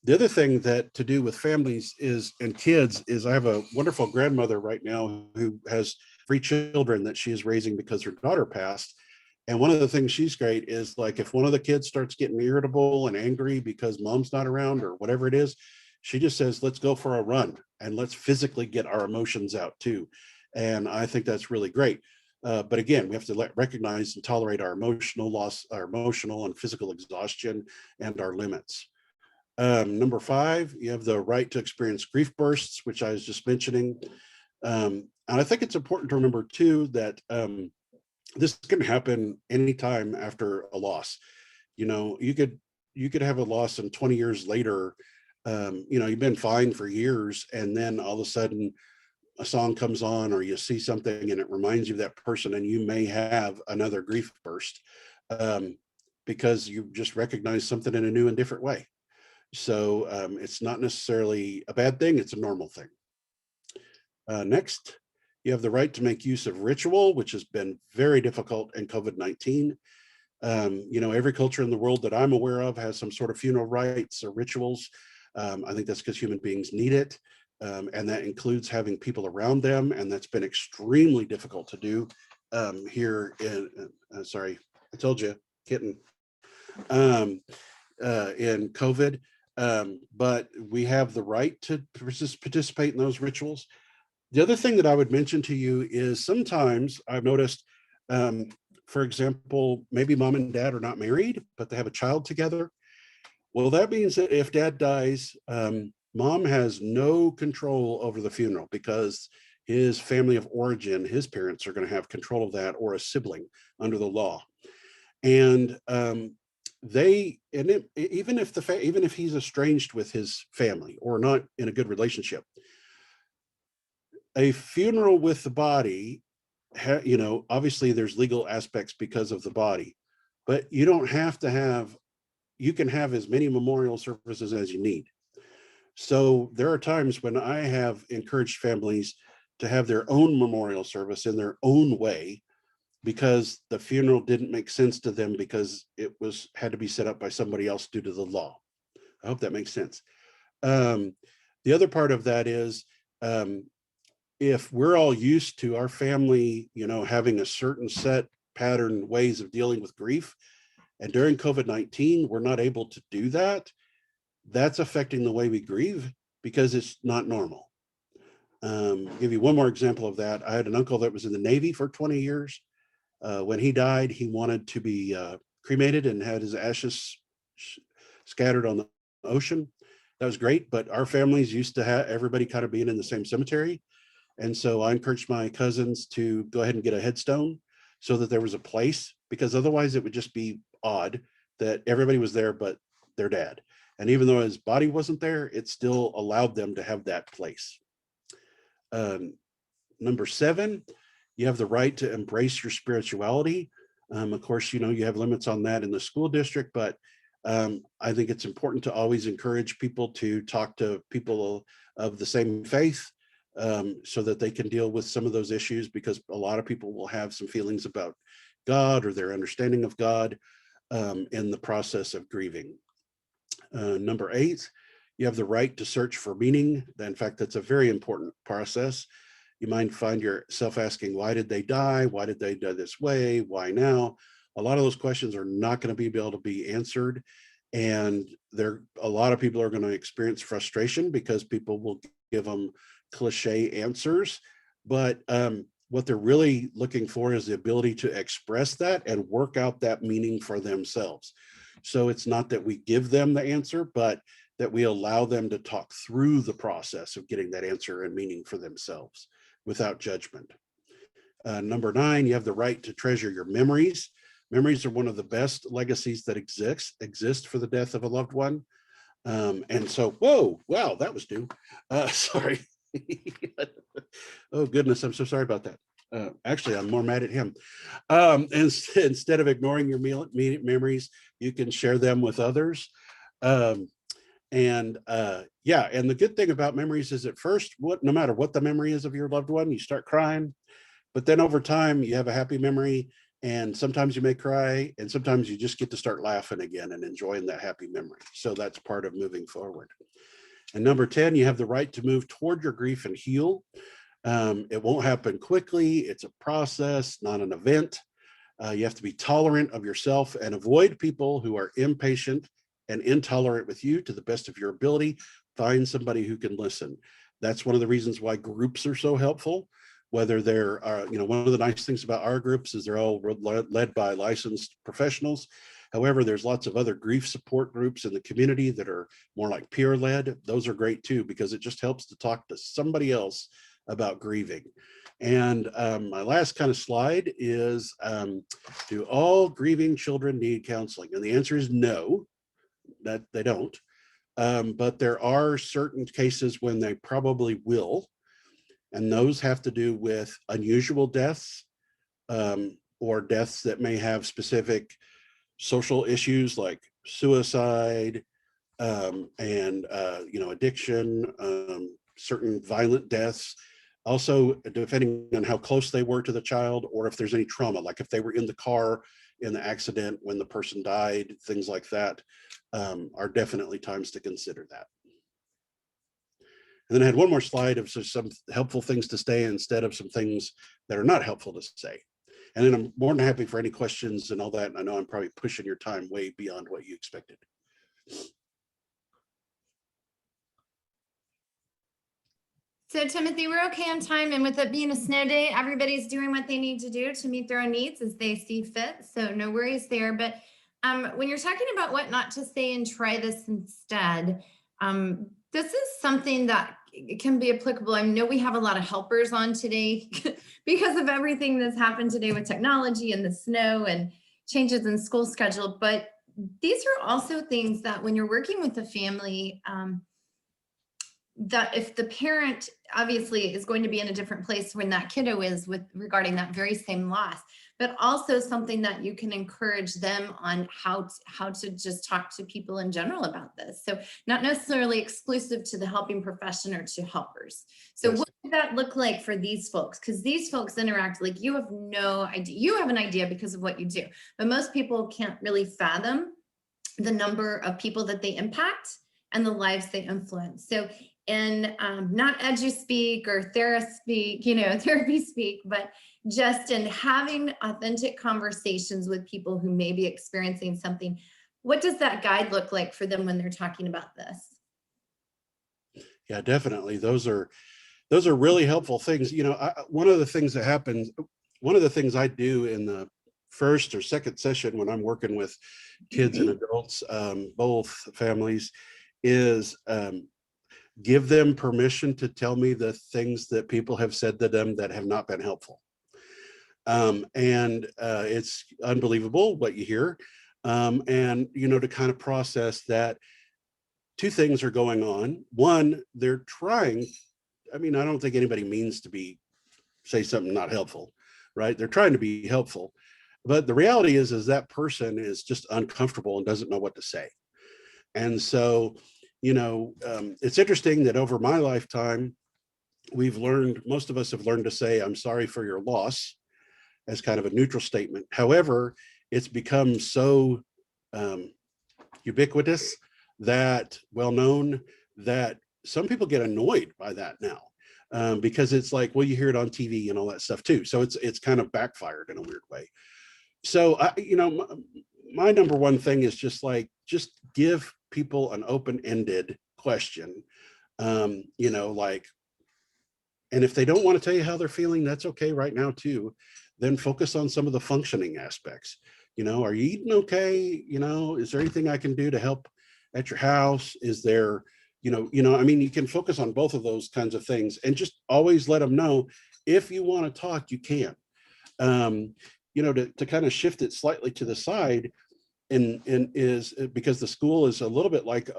The other thing that to do with families and kids is I have a wonderful grandmother right now who has 3 children that she is raising because her daughter passed. And one of the things she's great is, like, if one of the kids starts getting irritable and angry because mom's not around or whatever it is, she just says, let's go for a run and let's physically get our emotions out too. And I think that's really great. But again, we have to recognize and tolerate our emotional loss, our emotional and physical exhaustion, and our limits. Number 5, you have the right to experience grief bursts, which I was just mentioning. And I think it's important to remember too that this can happen anytime after a loss. You could have a loss and 20 years later, you've been fine for years, and then all of a sudden a song comes on or you see something and it reminds you of that person, and you may have another grief burst because you just recognize something in a new and different way. So it's not necessarily a bad thing, it's a normal thing. Next, you have the right to make use of ritual, which has been very difficult in COVID-19. You know, every culture in the world that I'm aware of has some sort of funeral rites or rituals. I think that's because human beings need it. And that includes having people around them. And that's been extremely difficult to do here in, sorry, I told you, kitten, in COVID. But we have the right to participate in those rituals. The other thing that I would mention to you is sometimes I've noticed, for example, maybe mom and dad are not married, but they have a child together. Well, that means that if dad dies, mom has no control over the funeral because his family of origin, his parents are going to have control of that, or a sibling under the law. And even if he's estranged with his family or not in a good relationship, a funeral with the body, you know, obviously there's legal aspects because of the body, but you don't have to have, you can have as many memorial services as you need. So there are times when I have encouraged families to have their own memorial service in their own way because the funeral didn't make sense to them because it had to be set up by somebody else due to the law. I hope that makes sense. The other part of that is, if we're all used to our family, you know, having a certain set pattern ways of dealing with grief, and during COVID-19, we're not able to do that, that's affecting the way we grieve because it's not normal. Give you one more example of that. I had an uncle that was in the Navy for 20 years. When he died, he wanted to be cremated and had his ashes scattered on the ocean. That was great, but our families used to have everybody kind of being in the same cemetery. And so I encouraged my cousins to go ahead and get a headstone so that there was a place, because otherwise it would just be odd that everybody was there but their dad. And even though his body wasn't there, it still allowed them to have that place. Number 7, you have the right to embrace your spirituality. Of course, you know, you have limits on that in the school district, but I think it's important to always encourage people to talk to people of the same faith, so that they can deal with some of those issues, because a lot of people will have some feelings about God or their understanding of God in the process of grieving. Number 8, you have the right to search for meaning. In fact, that's a very important process. You might find yourself asking, why did they die? Why did they die this way? Why now? A lot of those questions are not going to be able to be answered. And a lot of people are going to experience frustration because people will give them cliche answers. But what they're really looking for is the ability to express that and work out that meaning for themselves. So it's not that we give them the answer, but that we allow them to talk through the process of getting that answer and meaning for themselves without judgment. Number 9, you have the right to treasure your memories. Memories are one of the best legacies that exist for the death of a loved one. And so, whoa, wow, that was new. Sorry. Oh, goodness, I'm so sorry about that. Actually, I'm more mad at him. Instead of ignoring your memories, you can share them with others. Yeah, and the good thing about memories is at first, no matter what the memory is of your loved one, you start crying, but then over time you have a happy memory, and sometimes you may cry, and sometimes you just get to start laughing again and enjoying that happy memory. So that's part of moving forward. And number 10, you have the right to move toward your grief and heal. It won't happen quickly. It's a process, not an event. You have to be tolerant of yourself and avoid people who are impatient and intolerant with you to the best of your ability. Find somebody who can listen. That's one of the reasons why groups are so helpful. Whether they're, one of the nice things about our groups is they're all led by licensed professionals. However, there's lots of other grief support groups in the community that are more like peer-led. Those are great too, because it just helps to talk to somebody else about grieving. And my last kind of slide is, do all grieving children need counseling? And the answer is no, that they don't. But there are certain cases when they probably will. And those have to do with unusual deaths, or deaths that may have specific social issues like suicide, and addiction, certain violent deaths. Also, depending on how close they were to the child, or if there's any trauma, like if they were in the car in the accident when the person died, things like that, are definitely times to consider that. And then I had one more slide of some helpful things to say instead of some things that are not helpful to say. And then I'm more than happy for any questions and all that. And I know I'm probably pushing your time way beyond what you expected. So Timothy, we're okay on time, and with it being a snow day, everybody's doing what they need to do to meet their own needs as they see fit. So no worries there. But when you're talking about what not to say and try this instead, this is something that can be applicable. I know we have a lot of helpers on today because of everything that's happened today with technology and the snow and changes in school schedule. But these are also things that when you're working with the family, that if the parent obviously is going to be in a different place when that kiddo is with regarding that very same loss, but also something that you can encourage them on how to just talk to people in general about this. So not necessarily exclusive to the helping profession or to helpers. So yes. What does that look like for these folks? Because these folks interact, like you have no idea. You have an idea because of what you do, but most people can't really fathom the number of people that they impact and the lives they influence. So in not edu speak or therapy speak, but just in having authentic conversations with people who may be experiencing something, what does that guide look like for them when they're talking about this? Yeah, definitely. Those are really helpful things. One of the things that happens, one of the things I do in the first or second session when I'm working with kids and adults, both families, is give them permission to tell me the things that people have said to them that have not been helpful. It's unbelievable what you hear. To kind of process that two things are going on. One, they're trying, I don't think anybody means to say something not helpful, right? They're trying to be helpful. But the reality is that person is just uncomfortable and doesn't know what to say. And so, it's interesting that over my lifetime, most of us have learned to say, I'm sorry for your loss, as kind of a neutral statement. However, it's become so ubiquitous, that well-known, that some people get annoyed by that now, because it's like, well, you hear it on TV and all that stuff too. So it's kind of backfired in a weird way. So, my number one thing is just give people an open-ended question, and if they don't want to tell you how they're feeling, that's okay right now too. Then focus on some of the functioning aspects. Are you eating okay? Is there anything I can do to help at your house? Is there, you can focus on both of those kinds of things, and just always let them know if you want to talk, you can. To kind of shift it slightly to the side, and is because the school is a little bit like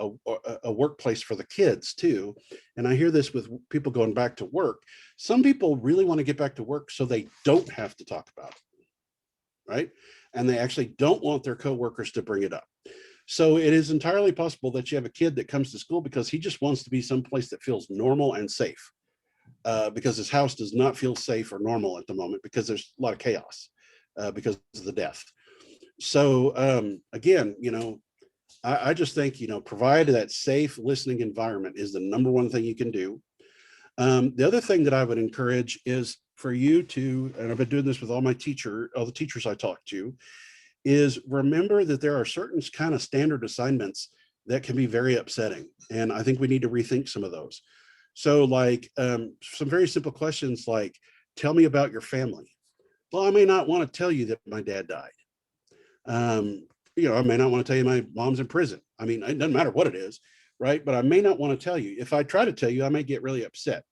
a workplace for the kids too. And I hear this with people going back to work. Some people really want to get back to work so they don't have to talk about it, right? And they actually don't want their coworkers to bring it up. So it is entirely possible that you have a kid that comes to school because he just wants to be someplace that feels normal and safe, because his house does not feel safe or normal at the moment because there's a lot of chaos because of the death. So again, I just think, provide that safe listening environment is the number one thing you can do. The other thing that I would encourage is for you to, and I've been doing this with all the teachers I talk to, is remember that there are certain kind of standard assignments that can be very upsetting. And I think we need to rethink some of those. So some very simple questions like, tell me about your family. Well, I may not want to tell you that my dad died. I may not want to tell you my mom's in prison. It doesn't matter what it is, right? But I may not want to tell you. If I try to tell you, I may get really upset.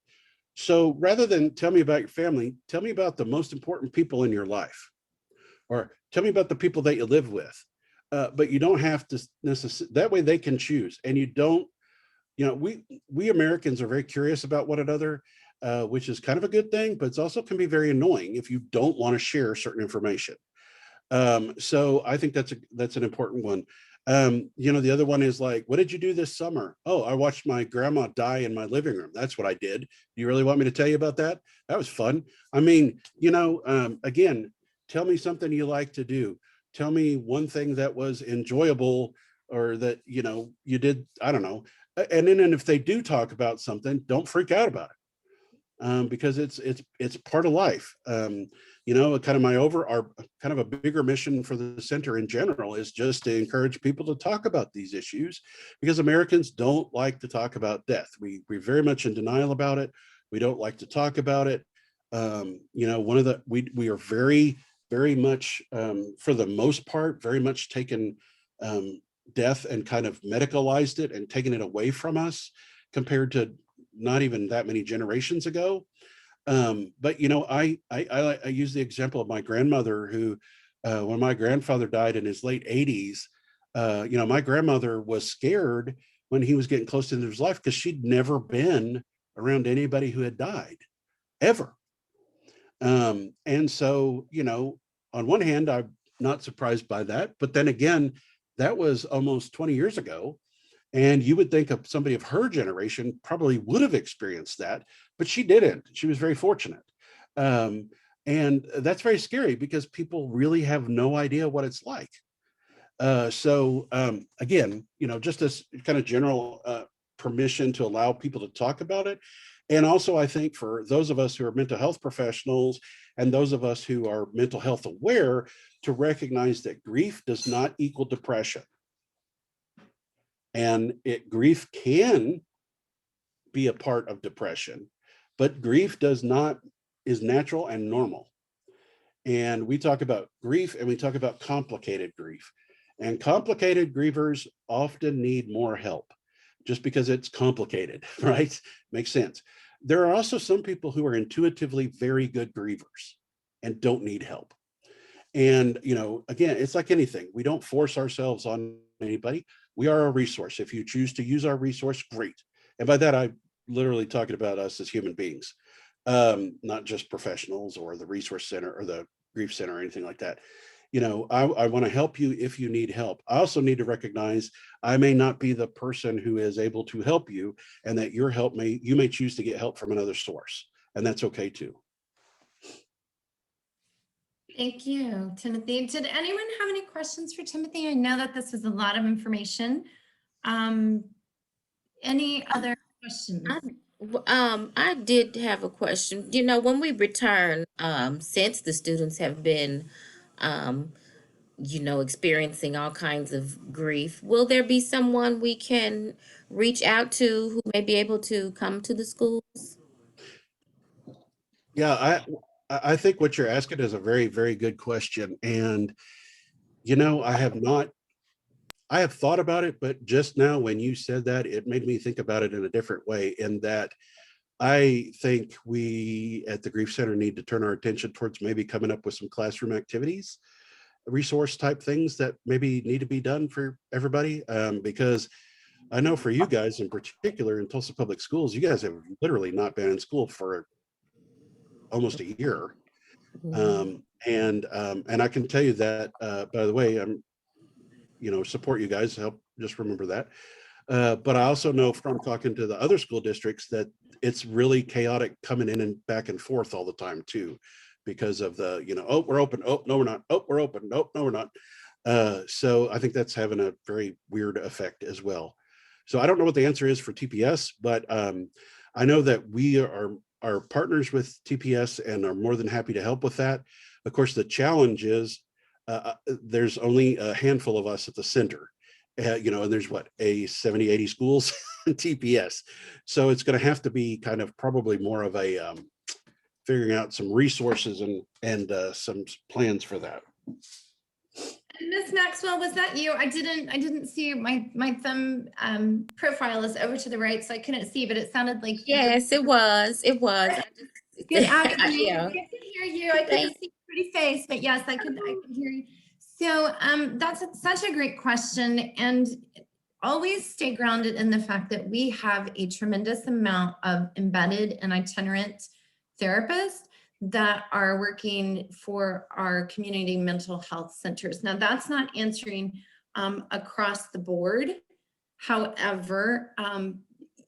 So rather than tell me about your family, tell me about the most important people in your life, or tell me about the people that you live with. But you don't have to necessarily, that way they can choose. And you don't, we Americans are very curious about one another, which is kind of a good thing, but it's also can be very annoying if you don't want to share certain information. So I think that's an important one. The other one is like, what did you do this summer? Oh, I watched my grandma die in my living room. That's what I did. Do you really want me to tell you about that? That was fun. I mean, again, tell me something you like to do. Tell me one thing that was enjoyable or that, you did, I don't know. And then if they do talk about something, don't freak out about it. Because it's part of life. Kind of our kind of a bigger mission for the center in general is just to encourage people to talk about these issues, because Americans don't like to talk about death. We're very much in denial about it. We don't like to talk about it. We are very, very much, for the most part, very much taken death and kind of medicalized it and taken it away from us compared to not even that many generations ago. But I use the example of my grandmother who, when my grandfather died in his late 80s, my grandmother was scared when he was getting close to the end of his life because she'd never been around anybody who had died ever. And so, on one hand, I'm not surprised by that, but then again, that was almost 20 years ago. And you would think of somebody of her generation probably would have experienced that, but she didn't. She was very fortunate. And that's very scary because people really have no idea what it's like. So again, just this kind of general permission to allow people to talk about it. And also, I think for those of us who are mental health professionals and those of us who are mental health aware, to recognize that grief does not equal depression. And grief can be a part of depression, but grief is natural and normal. And we talk about grief and we talk about complicated grief. And complicated grievers often need more help just because it's complicated, right? Makes sense. There are also some people who are intuitively very good grievers and don't need help. And, again, it's like anything. We don't force ourselves on anybody. We are a resource. If you choose to use our resource, great. And by that, I'm literally talking about us as human beings, not just professionals or the resource center or the grief center or anything like that. I want to help you if you need help. I also need to recognize I may not be the person who is able to help you, and that you may choose to get help from another source. And that's okay too. Thank you, Timothy. Did anyone have any questions for Timothy? I know that this was a lot of information. Any other questions? I did have a question. When we return, since the students have been, experiencing all kinds of grief, will there be someone we can reach out to who may be able to come to the schools? Yeah, I think what you're asking is a very, very good question. And, I have thought about it, but just now when you said that, it made me think about it in a different way, in that I think we at the Grief Center need to turn our attention towards maybe coming up with some classroom activities, resource type things that maybe need to be done for everybody. Because I know for you guys in particular in Tulsa Public Schools, you guys have literally not been in school for almost a year. And I can tell you that, by the way, I'm, support you guys, help, just remember that. But I also know from talking to the other school districts that it's really chaotic coming in and back and forth all the time too, because of the, oh, we're open. Oh, no, we're not. Oh, we're open. Nope, no, we're not. So I think that's having a very weird effect as well. So I don't know what the answer is for TPS, but I know that we are partners with TPS and are more than happy to help with that. Of course, the challenge is there's only a handful of us at the center, and there's 70, 80 schools in TPS. So it's going to have to be kind of probably more of a figuring out some resources and some plans for that. Ms. Maxwell, was that you? I didn't see my thumb profile is over to the right, so I couldn't see, but it sounded like Yes, it was. It was. Good afternoon. Yeah. I could hear you. I couldn't see your pretty face, but yes, I could hear you. So that's such a great question, and always stay grounded in the fact that we have a tremendous amount of embedded and itinerant therapists that are working for our community mental health centers. Now, that's not answering across the board. However,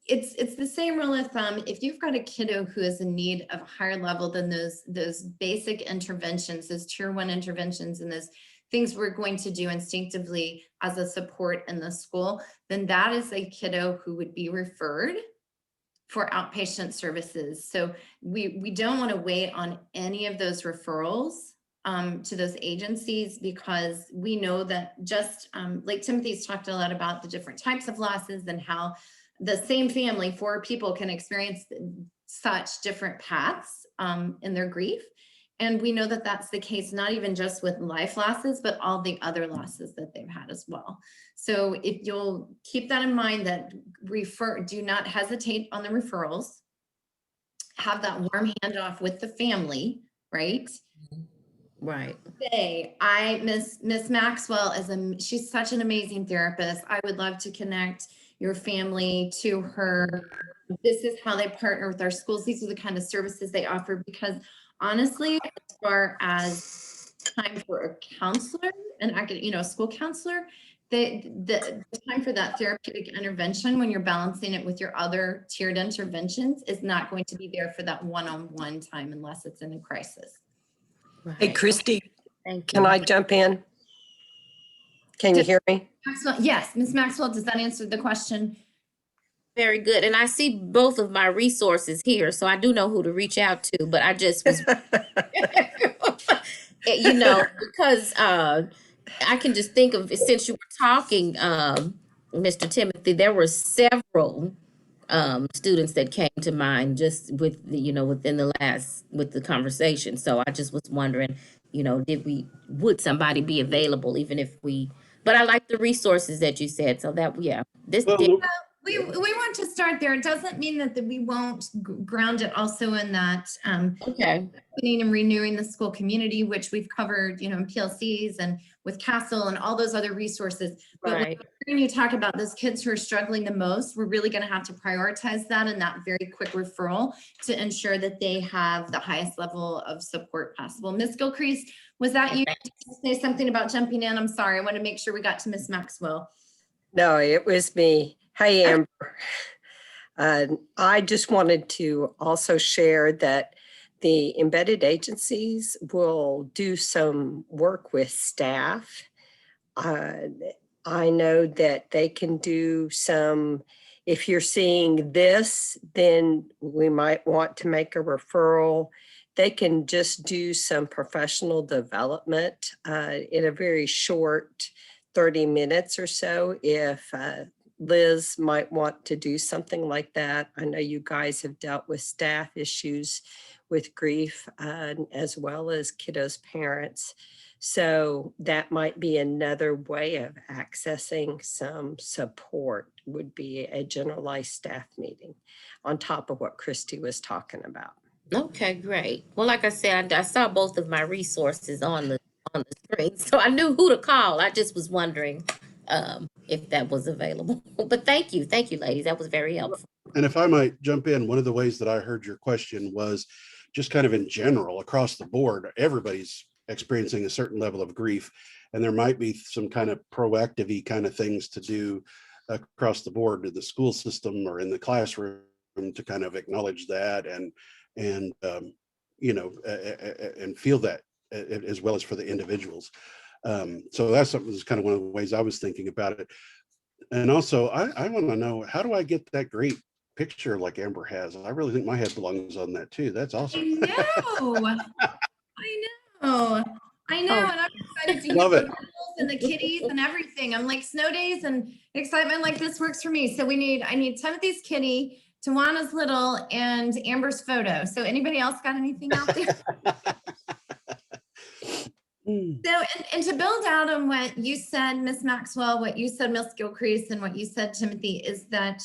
it's the same rule of thumb. If you've got a kiddo who is in need of a higher level than those basic interventions, those tier 1 interventions, and those things we're going to do instinctively as a support in the school, then that is a kiddo who would be referred for outpatient services. So we don't want to wait on any of those referrals to those agencies, because we know that just like Timothy's talked a lot about the different types of losses and how the same family, 4 people, can experience such different paths in their grief. And we know that that's the case, not even just with life losses, but all the other losses that they've had as well. So if you'll keep that in mind, that do not hesitate on the referrals, have that warm handoff with the family, right? Right. Say, Miss Maxwell she's such an amazing therapist. I would love to connect your family to her. This is how they partner with our schools. These are the kind of services they offer, because honestly, as far as time for a counselor, a school counselor, the time for that therapeutic intervention, when you're balancing it with your other tiered interventions, is not going to be there for that one-on-one time unless it's in a crisis. Right. Hey, Christy, Thank you. can I jump in? Can you hear me? Maxwell, yes, Ms. Maxwell, does that answer the question? Very good. And I see both of my resources here, so I do know who to reach out to, but I just was, because I can just think of, since you were talking, Mr. Timothy, there were several students that came to mind just with within with the conversation. So I just was wondering, would somebody be available, even if but I like the resources that you said. So that, Well, We want to start there. It doesn't mean that we won't ground it also in that okay. opening and renewing the school community, which we've covered, in PLCs and with Castle and all those other resources. But Right. when you talk about those kids who are struggling the most, we're really going to have to prioritize that and that very quick referral to ensure that they have the highest level of support possible. Ms. Gilcrease, was that you to say something about jumping in? I'm sorry. I want to make sure we got to Ms. Maxwell. No, it was me. Hey, Amber. I just wanted to also share that the embedded agencies will do some work with staff. I know that they can do some, if you're seeing this, then we might want to make a referral. They can just do some professional development in a very short 30 minutes or so. If Liz might want to do something like that. I know you guys have dealt with staff issues with grief as well as kiddos' parents. So that might be another way of accessing some support, would be a generalized staff meeting on top of what Christy was talking about. Okay, great. Well, like I said, I saw both of my resources on the screen, so I knew who to call. I just was wondering if that was available. But thank you, ladies. That was very helpful. And if I might jump in, one of the ways that I heard your question was just kind of in general across the board, everybody's experiencing a certain level of grief, and there might be some kind of proactive-y kind of things to do across the board to the school system or in the classroom to kind of acknowledge that and feel that, as well as for the individuals. So that's something that's kind of one of the ways I was thinking about it. And also, I want to know, how do I get that great picture like Amber has? I really think my head belongs on that too. That's awesome. I know. And I'm excited to hear Love the it. animals and the kitties and everything. I'm like, snow days and excitement like this works for me. So I need Timothy's kitty, Tawana's little, and Amber's photo. So anybody else got anything out there? So, and to build out on what you said, Ms. Maxwell, what you said, Ms. Gilcrease, and what you said, Timothy, is that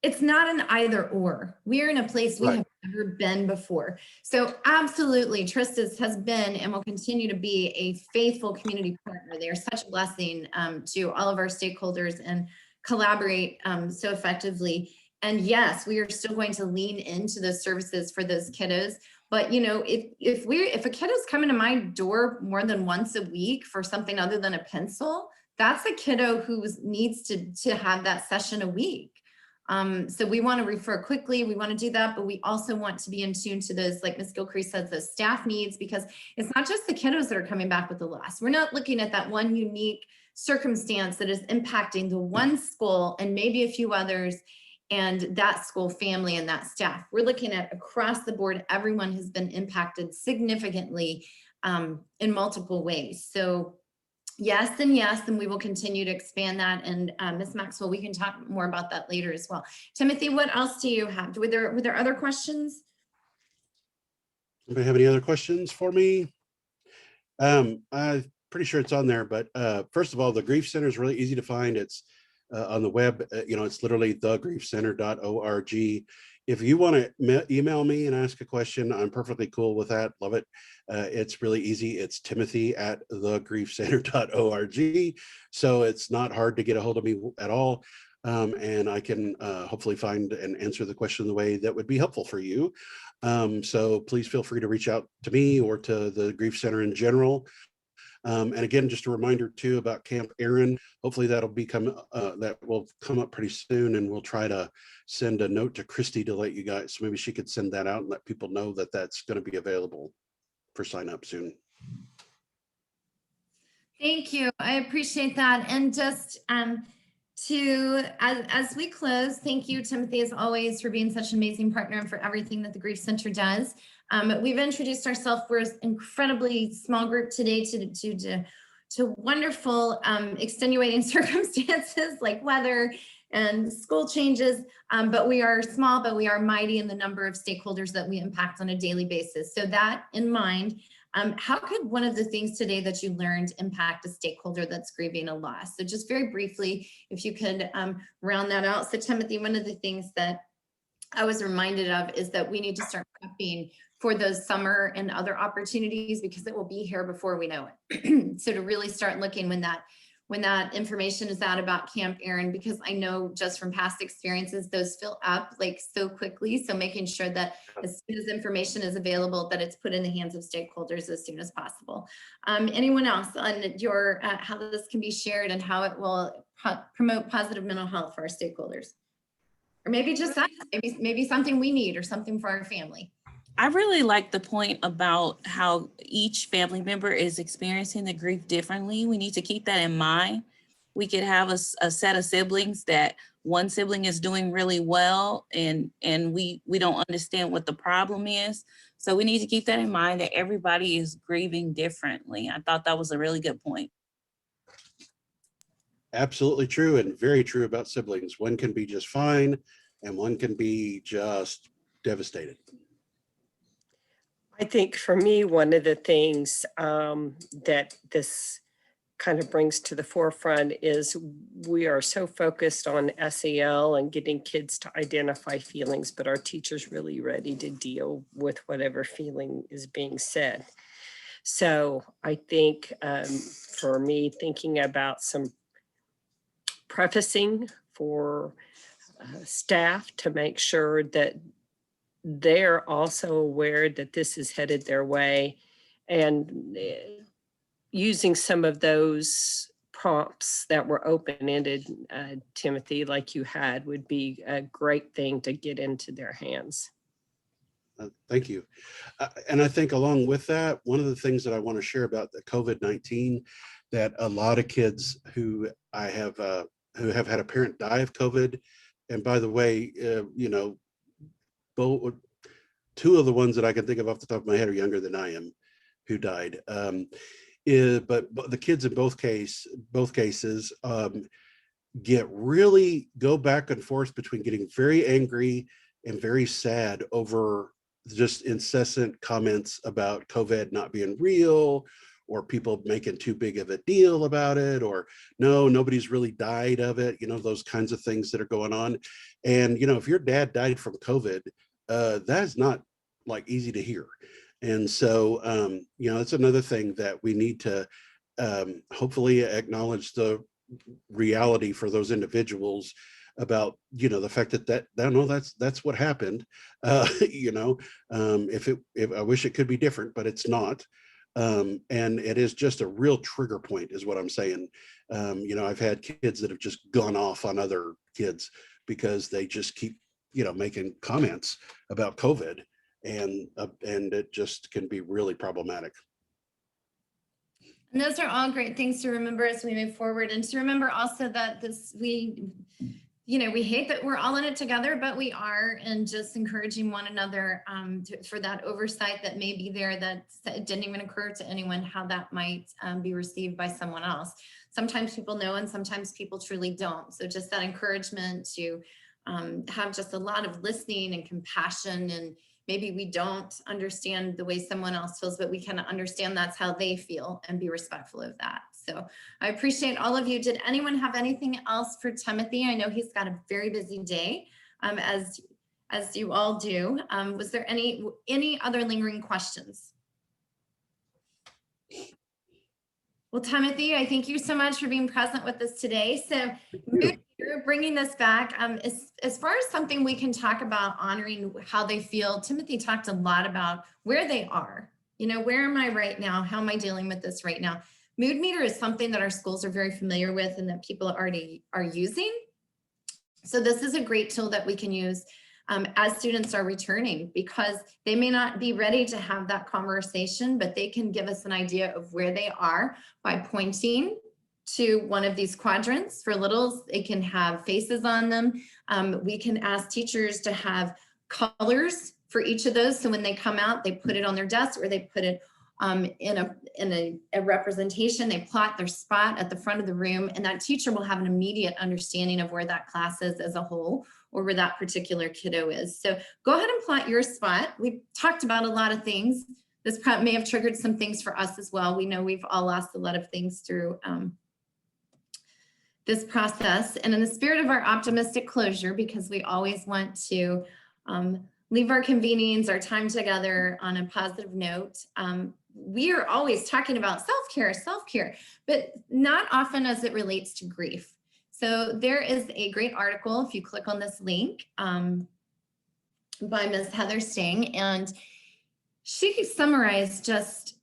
it's not an either or. We're in a place we have never been before. So absolutely, Tristis has been and will continue to be a faithful community partner. They are such a blessing to all of our stakeholders and collaborate so effectively. And yes, we are still going to lean into those services for those kiddos. But you know, if a kid is coming to my door more than once a week for something other than a pencil, that's a kiddo who needs to have that session a week. So we want to refer quickly, we want to do that, but we also want to be in tune to those, like Ms. Gilcrease says, those staff needs, because it's not just the kiddos that are coming back with the loss. We're not looking at that one unique circumstance that is impacting the one school and maybe a few others and that school family and that staff. We're looking at across the board, everyone has been impacted significantly in multiple ways. So yes, and we will continue to expand that. And Ms. Maxwell, we can talk more about that later as well. Timothy, what else do you have? Were there other questions? Anybody have any other questions for me? I'm pretty sure it's on there, but first of all, the Grief Center is really easy to find. It's on the web, it's literally thegriefcenter.org. If you want to email me and ask a question, I'm perfectly cool with that. Love it. It's really easy. It's timothy@thegriefcenter.org. So it's not hard to get a hold of me at all. And I can hopefully find and answer the question the way that would be helpful for you. So please feel free to reach out to me or to the Grief Center in general. And again, just a reminder too about Camp Aaron. Hopefully that will come up pretty soon, and we'll try to send a note to Christy to let you guys, so maybe she could send that out and let people know that that's going to be available for sign up soon. Thank you. I appreciate that. And just as we close, thank you, Timothy, as always, for being such an amazing partner and for everything that the Grief Center does. We've introduced ourselves. We're an incredibly small group today to wonderful extenuating circumstances like weather and school changes, but we are small, but we are mighty in the number of stakeholders that we impact on a daily basis. So that in mind, how could one of the things today that you learned impact a stakeholder that's grieving a loss? So just very briefly, if you could round that out. So Timothy, one of the things that I was reminded of is that we need to start prepping for those summer and other opportunities, because it will be here before we know it. So to really start looking when that information is out about Camp Aaron, because I know just from past experiences, those fill up like so quickly. So making sure that as soon as information is available, that it's put in the hands of stakeholders as soon as possible. Anyone else on your how this can be shared and how it will promote positive mental health for our stakeholders? Or maybe just us, maybe something we need or something for our family. I really like the point about how each family member is experiencing the grief differently. We need to keep that in mind. We could have a set of siblings that one sibling is doing really well and we don't understand what the problem is. So we need to keep that in mind, that everybody is grieving differently. I thought that was a really good point. Absolutely true, and very true about siblings. One can be just fine and one can be just devastated. I think for me, one of the things that this kind of brings to the forefront is we are so focused on SEL and getting kids to identify feelings, but our teachers really ready to deal with whatever feeling is being said. So I think for me, thinking about some prefacing for staff to make sure that they're also aware that this is headed their way, and using some of those prompts that were open-ended, Timothy, like you had, would be a great thing to get into their hands. Thank you. And I think along with that, one of the things that I want to share about the COVID-19, that a lot of kids who have had a parent die of COVID, and by the way, both two of the ones that I can think of off the top of my head are younger than I am, who died. But the kids in both cases go back and forth between getting very angry and very sad over just incessant comments about COVID not being real, or people making too big of a deal about it, or no, nobody's really died of it, those kinds of things that are going on. And, if your dad died from COVID, that's not like easy to hear. And so, it's another thing that we need to hopefully acknowledge the reality for those individuals, about, you know, the fact that no, that's what happened. You know, if I wish it could be different, but it's not. And it is just a real trigger point is what I'm saying. You know, I've had kids that have just gone off on other kids because they just keep, you know, making comments about COVID, and it just can be really problematic. And those are all great things to remember as we move forward, and to remember also that we hate that we're all in it together, but we are, and just encouraging one another for that oversight that may be there, that it didn't even occur to anyone how that might be received by someone else. Sometimes people know, and sometimes people truly don't. So just that encouragement to have just a lot of listening and compassion, and maybe we don't understand the way someone else feels, but we can understand that's how they feel and be respectful of that. So I appreciate all of you. Did anyone have anything else for Timothy? I know he's got a very busy day, as you all do. Was there any other lingering questions? Well, Timothy, I thank you so much for being present with us today. So you're bringing this back, as far as something we can talk about honoring how they feel. Timothy talked a lot about where they are. You know, where am I right now? How am I dealing with this right now? Mood meter is something that our schools are very familiar with and that people already are using. So this is a great tool that we can use as students are returning, because they may not be ready to have that conversation, but they can give us an idea of where they are by pointing to one of these quadrants. For littles, it can have faces on them. We can ask teachers to have colors for each of those. So when they come out, they put it on their desk, or they put it in a representation. They plot their spot at the front of the room, and that teacher will have an immediate understanding of where that class is as a whole, or where that particular kiddo is. So go ahead and plot your spot. We've talked about a lot of things. This may have triggered some things for us as well. We know we've all lost a lot of things through this process. And in the spirit of our optimistic closure, because we always want to leave our convenings, our time together on a positive note, we are always talking about self-care, but not often as it relates to grief. So there is a great article, if you click on this link, by Ms. Heather Sting, and she summarized just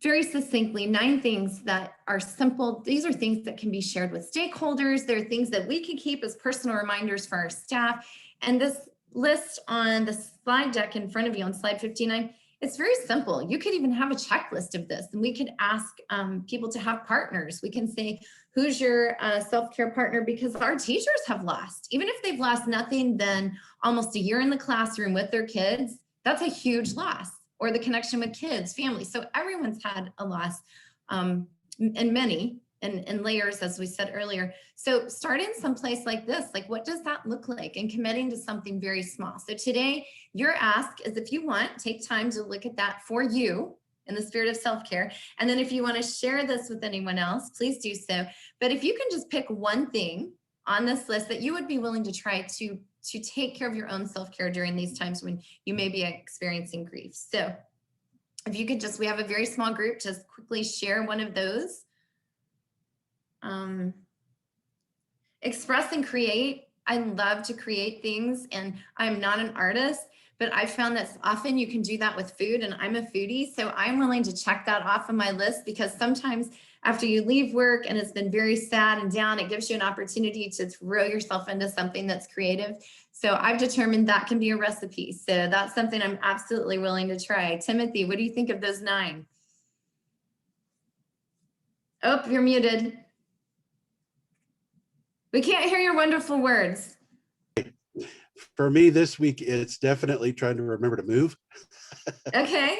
very succinctly 9 things that are simple. These are things that can be shared with stakeholders. They're things that we can keep as personal reminders for our staff. And this list on the slide deck in front of you on slide 59, it's very simple. You could even have a checklist of this, and we could ask people to have partners. We can say, who's your self-care partner? Because our teachers have lost, even if they've lost nothing than almost a year in the classroom with their kids, that's a huge loss. Or the connection with kids, family. So everyone's had a loss, and many in layers, as we said earlier. So starting someplace like this, like what does that look like? And committing to something very small. So today, your ask is, if you want, take time to look at that for you in the spirit of self-care. And then if you want to share this with anyone else, please do so. But if you can just pick one thing on this list that you would be willing to try to take care of your own self-care during these times when you may be experiencing grief. So if you could just, we have a very small group, just quickly share one of those. Express and create. I love to create things, and I'm not an artist, but I found that often you can do that with food, and I'm a foodie, so I'm willing to check that off on my list, because sometimes after you leave work and it's been very sad and down, it gives you an opportunity to throw yourself into something that's creative. So I've determined that can be a recipe. So that's something I'm absolutely willing to try. Timothy, what do you think of those 9? Oh, you're muted. We can't hear your wonderful words. For me this week, it's definitely trying to remember to move. Okay.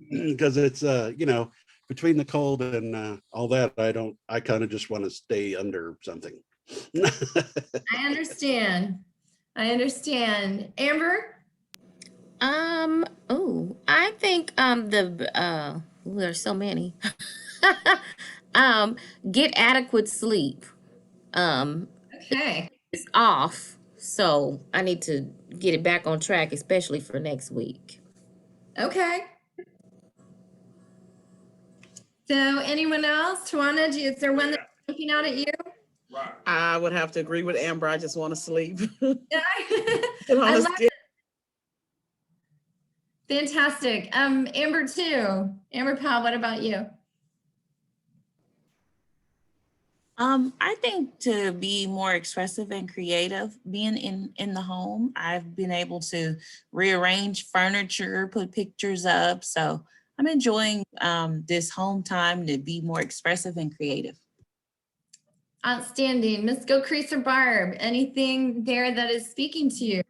Because it's, you know, between the cold and all that, I kind of just want to stay under something. I understand. Amber? Oh, I think there's so many. Get adequate sleep. Okay. It's off, so I need to get it back on track, especially for next week. Okay. So anyone else? Tawana, is there one that's looking out at you? Right. I would have to agree with Amber. I just want to sleep. Yeah. Get on I a love schedule. Fantastic. Amber too. Amber Powell, what about you? I think to be more expressive and creative, being in the home, I've been able to rearrange furniture, put pictures up. So I'm enjoying this home time to be more expressive and creative. Outstanding. Miss Gilcrease or Barb, anything there that is speaking to you?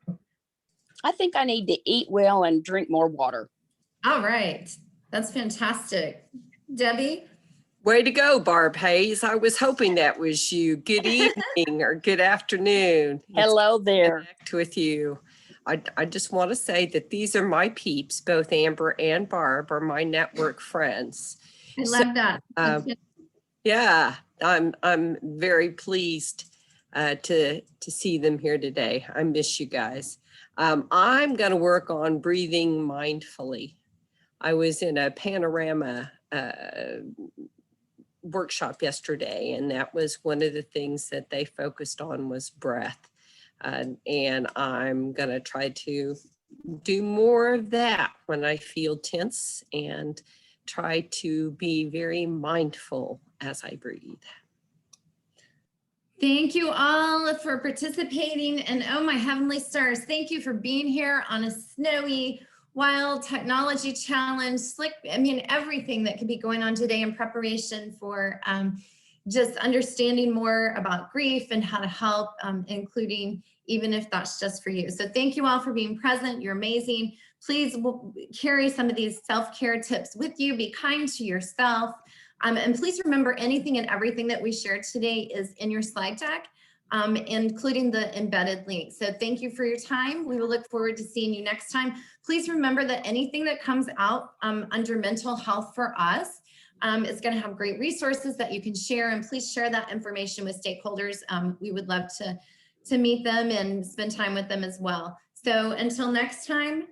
I think I need to eat well and drink more water. All right. That's fantastic. Debbie? Way to go, Barb Hayes. I was hoping that was you. Good evening or good afternoon. It's Hello good to there. connect with you. I just want to say that these are my peeps. Both Amber and Barb are my network friends. I love that. Yeah, I'm very pleased to see them here today. I miss you guys. I'm going to work on breathing mindfully. I was in a panorama workshop yesterday, and that was one of the things that they focused on was breath. And I'm going to try to do more of that when I feel tense and try to be very mindful as I breathe. Thank you all for participating. And oh my heavenly stars, thank you for being here on a snowy, wild technology challenge, everything that could be going on today in preparation for just understanding more about grief and how to help, including even if that's just for you. So thank you all for being present. You're amazing. Please carry some of these self-care tips with you. Be kind to yourself. And please remember, anything and everything that we shared today is in your slide deck, including the embedded link. So thank you for your time. We will look forward to seeing you next time. Please remember that anything that comes out under mental health for us is going to have great resources that you can share, and please share that information with stakeholders. We would love to meet them and spend time with them as well. So until next time,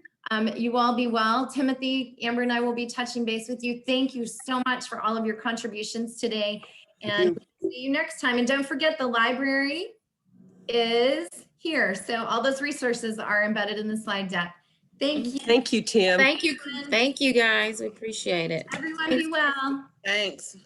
you all be well. Timothy, Amber, and I will be touching base with you. Thank you so much for all of your contributions today, and see you next time. And don't forget, the library is here. So all those resources are embedded in the slide deck. Thank you. Thank you, Tim. Thank you. Thank you, guys. We appreciate it. Everyone be well. Thanks.